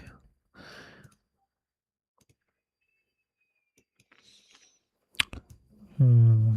Hmm.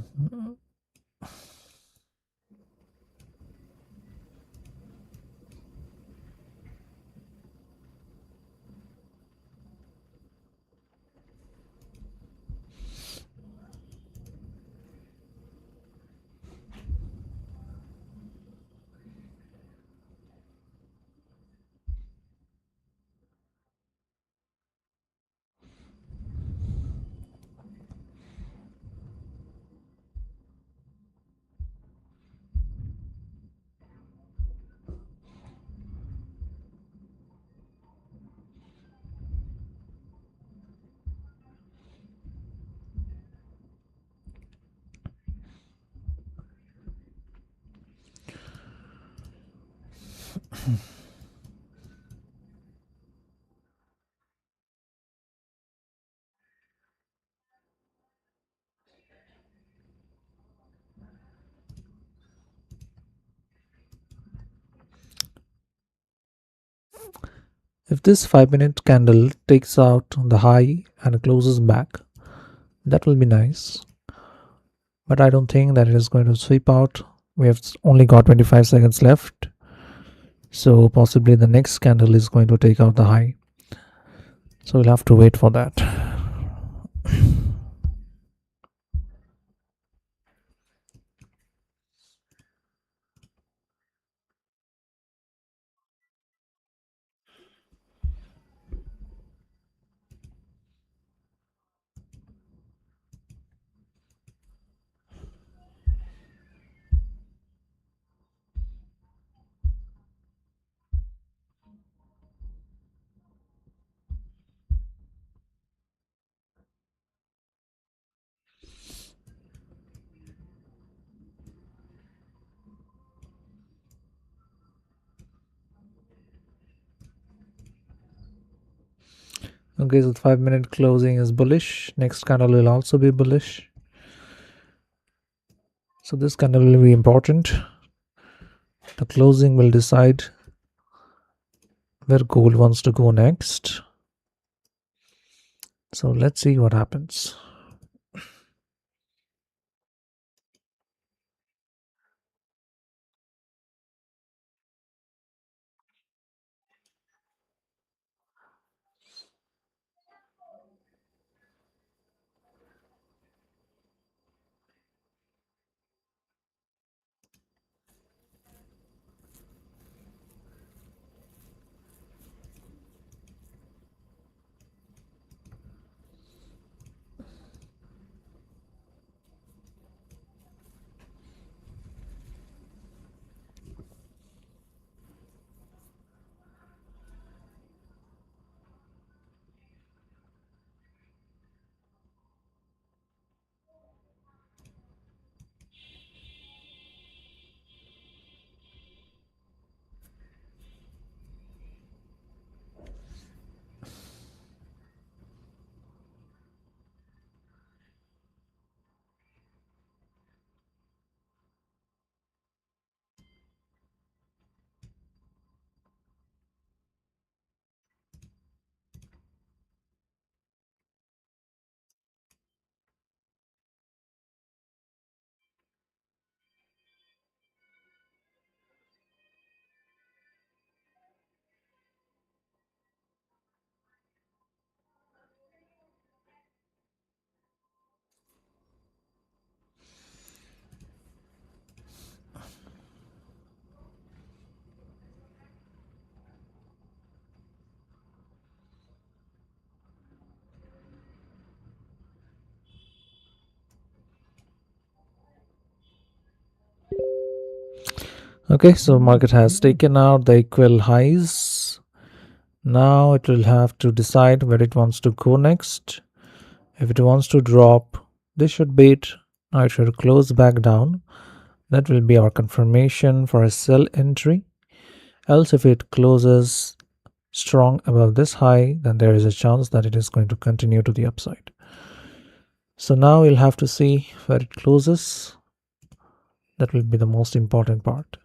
If this 5-minute candle takes out the high and closes back, that will be nice. But I don't think that it is going to sweep out. We have only got 25 seconds left. So possibly the next candle is going to take out the high. So we'll have to wait for that. Okay, so 5-minute closing is bullish. Next candle will also be bullish. So this candle will be important. The closing will decide where gold wants to go next. So let's see what happens. Okay, so market has taken out the equal highs. Now it will have to decide where it wants to go next. If it wants to drop, this should be it. Now it should close back down. That will be our confirmation for a sell entry. Else if it closes strong above this high, then there is a chance that it is going to continue to the upside. So now we'll have to see where it closes. That will be the most important part.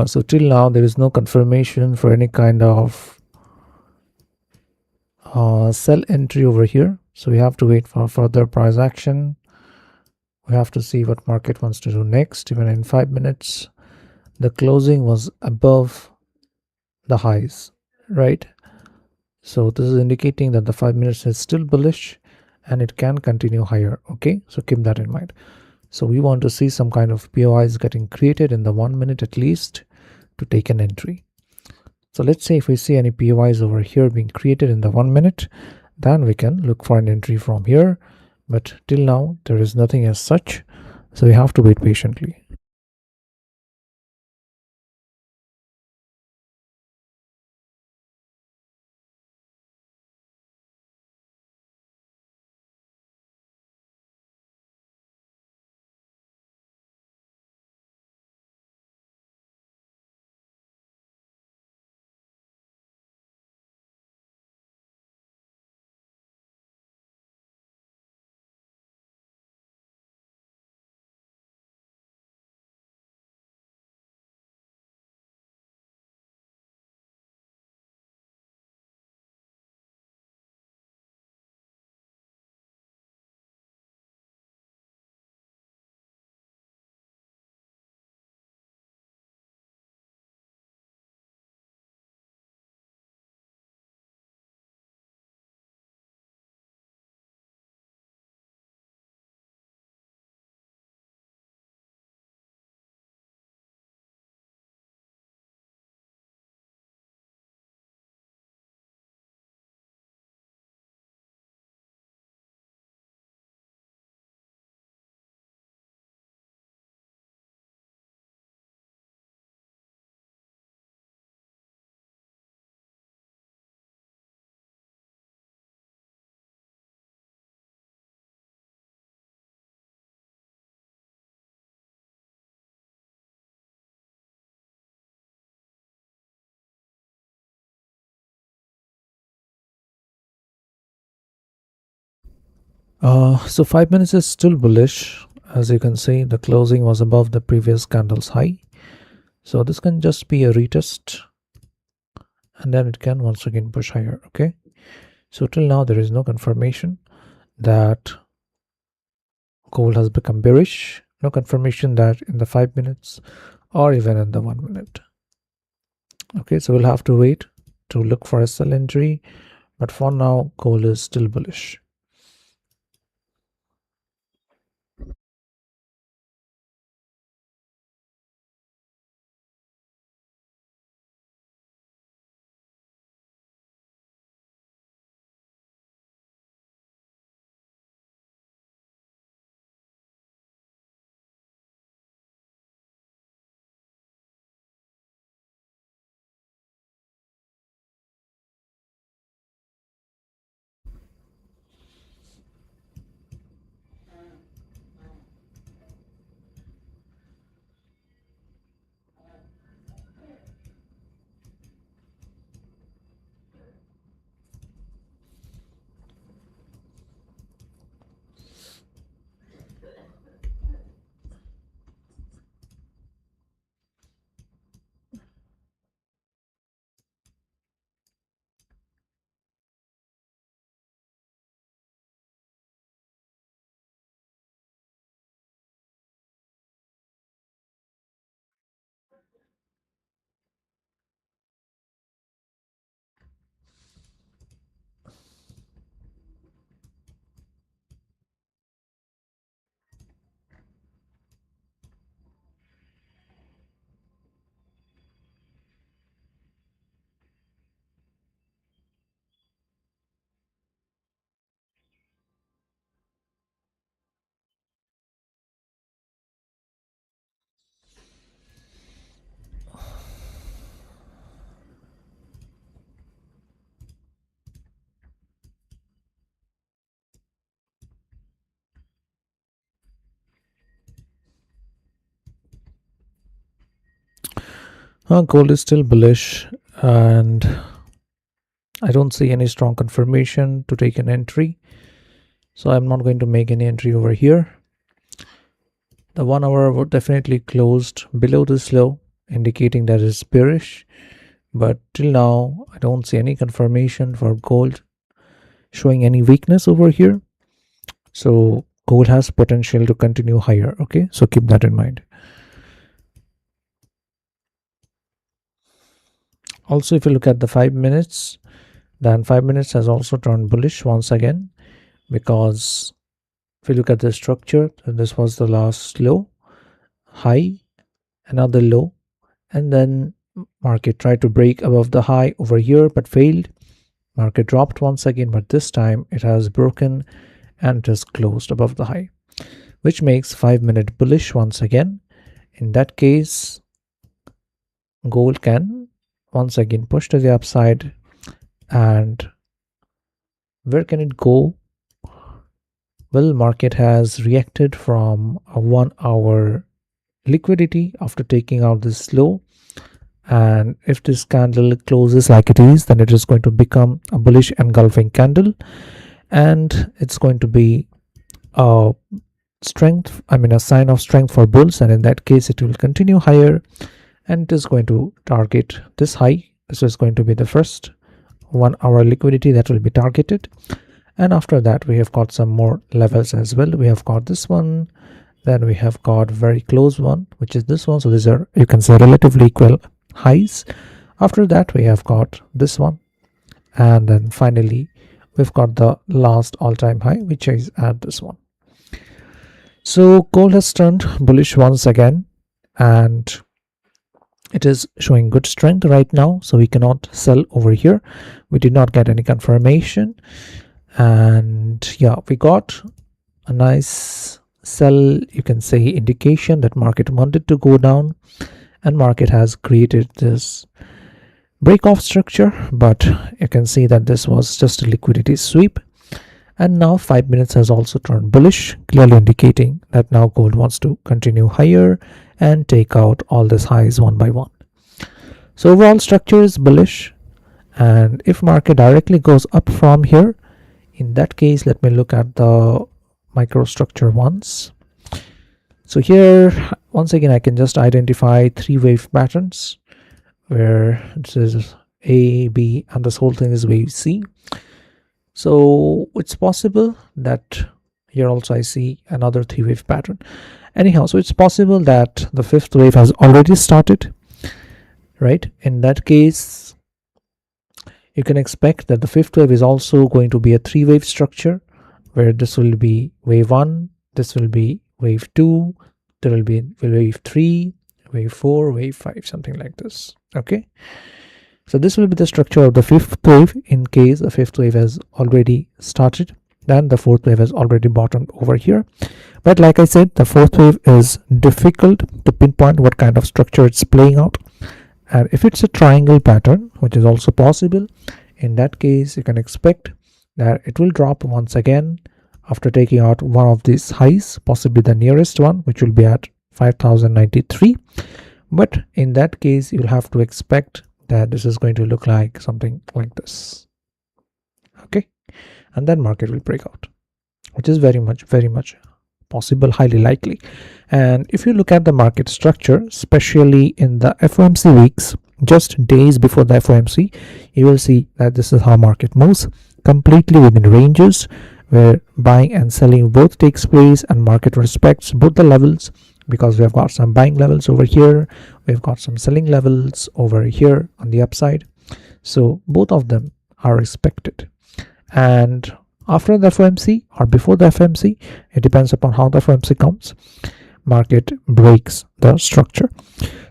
So till now there is no confirmation for any kind of sell entry over here, so we have to wait for further price action. We have to see what market wants to do next. Even in 5 minutes the closing was above the highs, right? So this is indicating that the 5 minutes is still bullish and it can continue higher. Okay, so keep that in mind. So we want to see some kind of POIs getting created in the 1 minute at least to take an entry. So let's say if we see any POIs over here being created in the 1 minute, then we can look for an entry from here. But till now there is nothing as such, so we have to wait patiently. So 5 minutes is still bullish. As you can see, the closing was above the previous candle's high. So this can just be a retest and then it can once again push higher. Okay. So till now there is no confirmation that gold has become bearish. No confirmation that in the 5 minutes or even in the 1 minute. Okay, so we'll have to wait to look for a sell entry. But for now, gold is still bullish. Gold is still bullish, and I don't see any strong confirmation to take an entry, so I'm not going to make any entry over here. The 1 hour would definitely closed below this low, indicating that it's bearish, but till now I don't see any confirmation for gold showing any weakness over here. So gold has potential to continue higher. Okay, so keep that in mind. Also, if you look at the 5 minutes, then 5 minutes has also turned bullish once again, because if you look at the structure, this was the last low, high, another low, and then market tried to break above the high over here but failed. Market dropped once again, but this time it has broken and it has closed above the high, which makes 5 minute bullish once again. In that case, gold can once again push to the upside. And where can it go? Well, market has reacted from a 1 hour liquidity after taking out this low, and if this candle closes like it is, then it is going to become a bullish engulfing candle, and it's going to be a sign of strength for bulls, and in that case it will continue higher, and it is going to target this high. This is going to be the first 1 hour liquidity that will be targeted, and after that we have got some more levels as well. We have got this one, then we have got very close one, which is this one. So these are, you can say, relatively equal highs. After that we have got this one, and then finally we've got the last all-time high, which is at this one. So gold has turned bullish once again, and it is showing good strength right now, so we cannot sell over here. We did not get any confirmation, and yeah, we got a nice sell, you can say, indication that market wanted to go down, and market has created this break off structure, but you can see that this was just a liquidity sweep. And now 5 minutes has also turned bullish, clearly indicating that now gold wants to continue higher and take out all these highs one by one. So overall structure is bullish, and if market directly goes up from here, in that case, let me look at the microstructure once. So here once again I can just identify 3 wave patterns, where this is A, B, and this whole thing is wave C. So it's possible that here also I see another 3 wave pattern. Anyhow, so it's possible that the 5th wave has already started, right? In that case, you can expect that the 5th wave is also going to be a 3 wave structure, where this will be wave 1, this will be wave 2, there will be wave 3, wave 4, wave 5, something like this. Okay, so this will be the structure of the 5th wave. In case the 5th wave has already started, then the 4th wave has already bottomed over here. But like I said, the 4th wave is difficult to pinpoint what kind of structure it's playing out, and if it's a triangle pattern, which is also possible, in that case you can expect that it will drop once again after taking out one of these highs, possibly the nearest one, which will be at 5093. But in that case you'll have to expect that this is going to look like something like this. Okay, and then market will break out, which is very much possible, highly likely. And if you look at the market structure, especially in the FOMC weeks, just days before the FOMC, you will see that this is how market moves, completely within ranges where buying and selling both takes place, and market respects both the levels, because we have got some buying levels over here, we've got some selling levels over here on the upside. So both of them are respected. And after the FOMC or before the FOMC, it depends upon how the FOMC comes, market breaks the structure.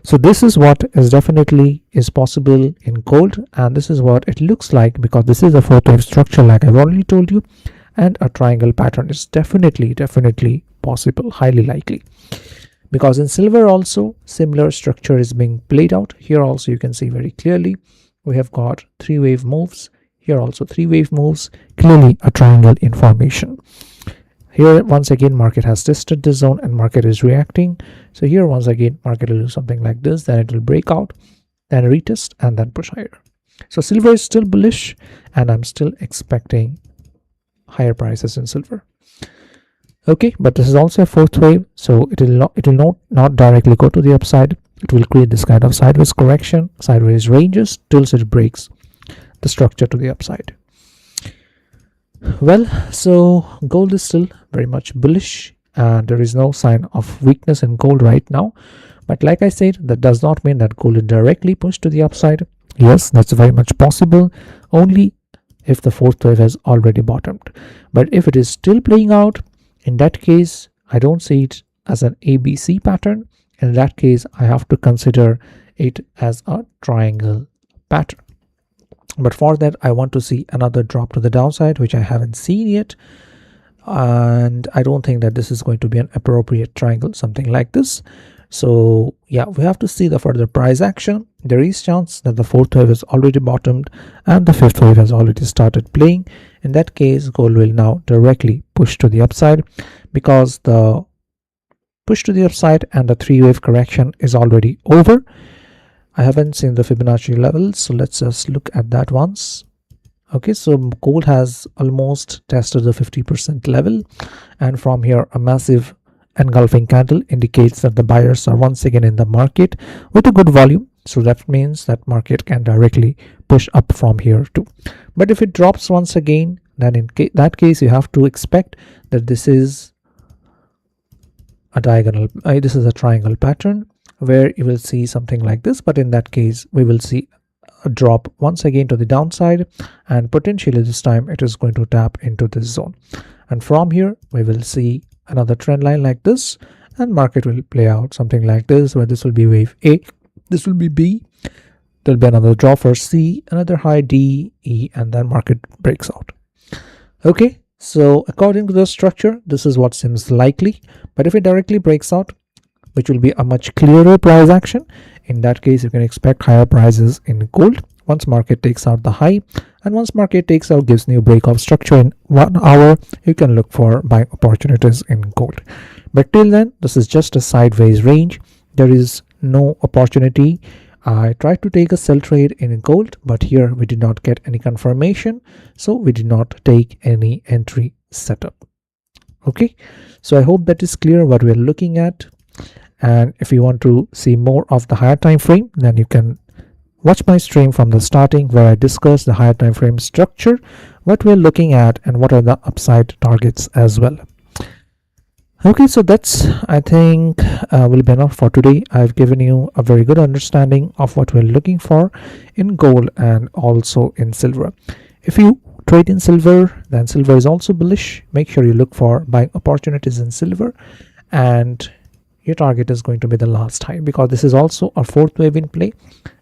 So this is what is definitely is possible in gold, and this is what it looks like, because this is a 4th wave structure like I've already told you, and a triangle pattern is definitely possible, highly likely. Because in silver also similar structure is being played out. Here also you can see very clearly we have got 3 wave moves, here also 3 wave moves, clearly a triangle in formation. Here once again market has tested the zone and market is reacting. So here once again market will do something like this, then it will break out, then retest, and then push higher. So silver is still bullish, and I'm still expecting higher prices in silver. Okay, but this is also a fourth wave, so it will not directly go to the upside. It will create this kind of sideways correction, sideways ranges till it breaks the structure to the upside. Well, so gold is still very much bullish, and there is no sign of weakness in gold right now. But like I said, that does not mean that gold is directly pushed to the upside. Yes, that's very much possible, only if the fourth wave has already bottomed. But if it is still playing out, in that case, I don't see it as an ABC pattern. In that case, I have to consider it as a triangle pattern. But for that, I want to see another drop to the downside, which I haven't seen yet. And I don't think that this is going to be an appropriate triangle, something like this. So yeah, we have to see the further price action. There is chance that the fourth wave has already bottomed and the fifth wave has already started playing. In that case, gold will now directly push to the upside, because the push to the upside and the three-wave correction is already over. I haven't seen the Fibonacci levels, so let's just look at that once. Okay, so gold has almost tested the 50% level, and from here a massive engulfing candle indicates that the buyers are once again in the market with a good volume. So that means that market can directly push up from here too. But if it drops once again, then in that case you have to expect that this is a diagonal, this is a triangle pattern where you will see something like this. But in that case, we will see a drop once again to the downside, and potentially this time it is going to tap into this zone, and from here we will see another trend line like this, and market will play out something like this, where this will be wave A, this will be B, there'll be another drop for C, another high D, E, and then market breaks out. Okay, so according to the structure, this is what seems likely. But if it directly breaks out, which will be a much clearer price action, in that case you can expect higher prices in gold once market takes out the high, and once market takes out, gives new breakout structure in 1 hour, you can look for buying opportunities in gold. But till then, this is just a sideways range. There is no opportunity. I tried to take a sell trade in gold, but here we did not get any confirmation, so we did not take any entry setup. Okay, so I hope that is clear what we are looking at. And if you want to see more of the higher time frame, then you can watch my stream from the starting, where I discuss the higher time frame structure, what we're looking at, and what are the upside targets as well. Okay, so that's, I think, will be enough for today. I've given you a very good understanding of what we're looking for in gold and also in silver. If you trade in silver, then silver is also bullish. Make sure you look for buying opportunities in silver, and your target is going to be the last high, because this is also a fourth wave in play,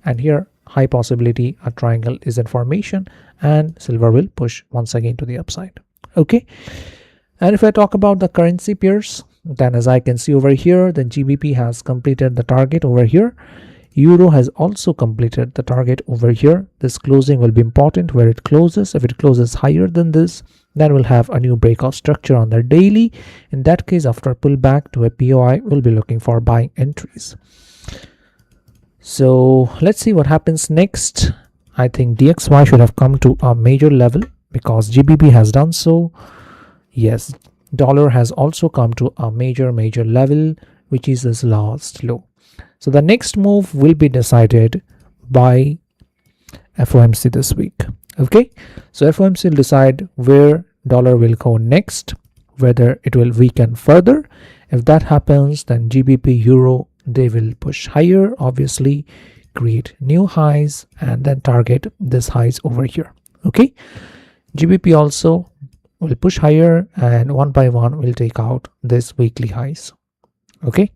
and here high possibility a triangle is in formation, and silver will push once again to the upside. Okay, and if I talk about the currency pairs, then as I can see over here, then GBP has completed the target over here. Euro has also completed the target over here. This closing will be important where it closes. If it closes higher than this, then we'll have a new breakout structure on the daily. In that case, after a pullback to a POI, we'll be looking for buying entries. So let's see what happens next. I think DXY should have come to a major level, because GBP has done so. Yes, dollar has also come to a major level, which is this last low. So the next move will be decided by FOMC this week. Okay, so FOMC will decide where dollar will go next, whether it will weaken further. If that happens, then GBP, Euro, they will push higher, obviously create new highs, and then target this highs over here. Okay, GBP also will push higher, and one by one will take out this weekly highs. Okay,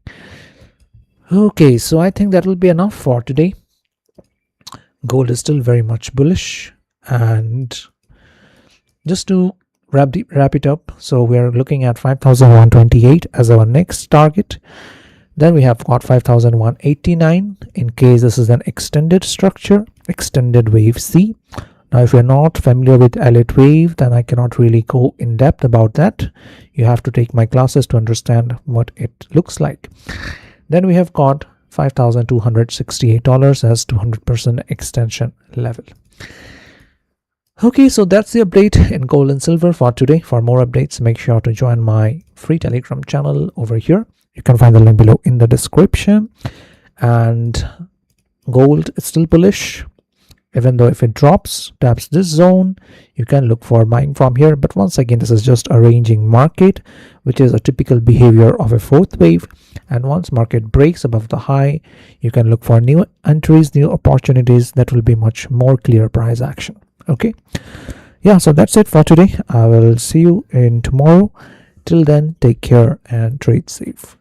so I think that will be enough for today. Gold is still very much bullish, and just to wrap it up, so we are looking at 5,128 as our next target. Then we have got 5,189 in case this is an extended structure, extended wave C. Now if you're not familiar with Elliott wave, then I cannot really go in depth about that. You have to take my classes to understand what it looks like. Then we have got $5,268 as 200% extension level. Okay, so that's the update in gold and silver for today. For more updates, make sure to join my free Telegram channel over here. You can find the link below in the description. And gold is still bullish, even though if it taps this zone, you can look for buying from here. But once again, this is just a ranging market, which is a typical behavior of a fourth wave. And once market breaks above the high, you can look for new entries, new opportunities that will be much more clear price action. Okay, yeah, so that's it for today. I will see you in tomorrow. Till then, take care and trade safe.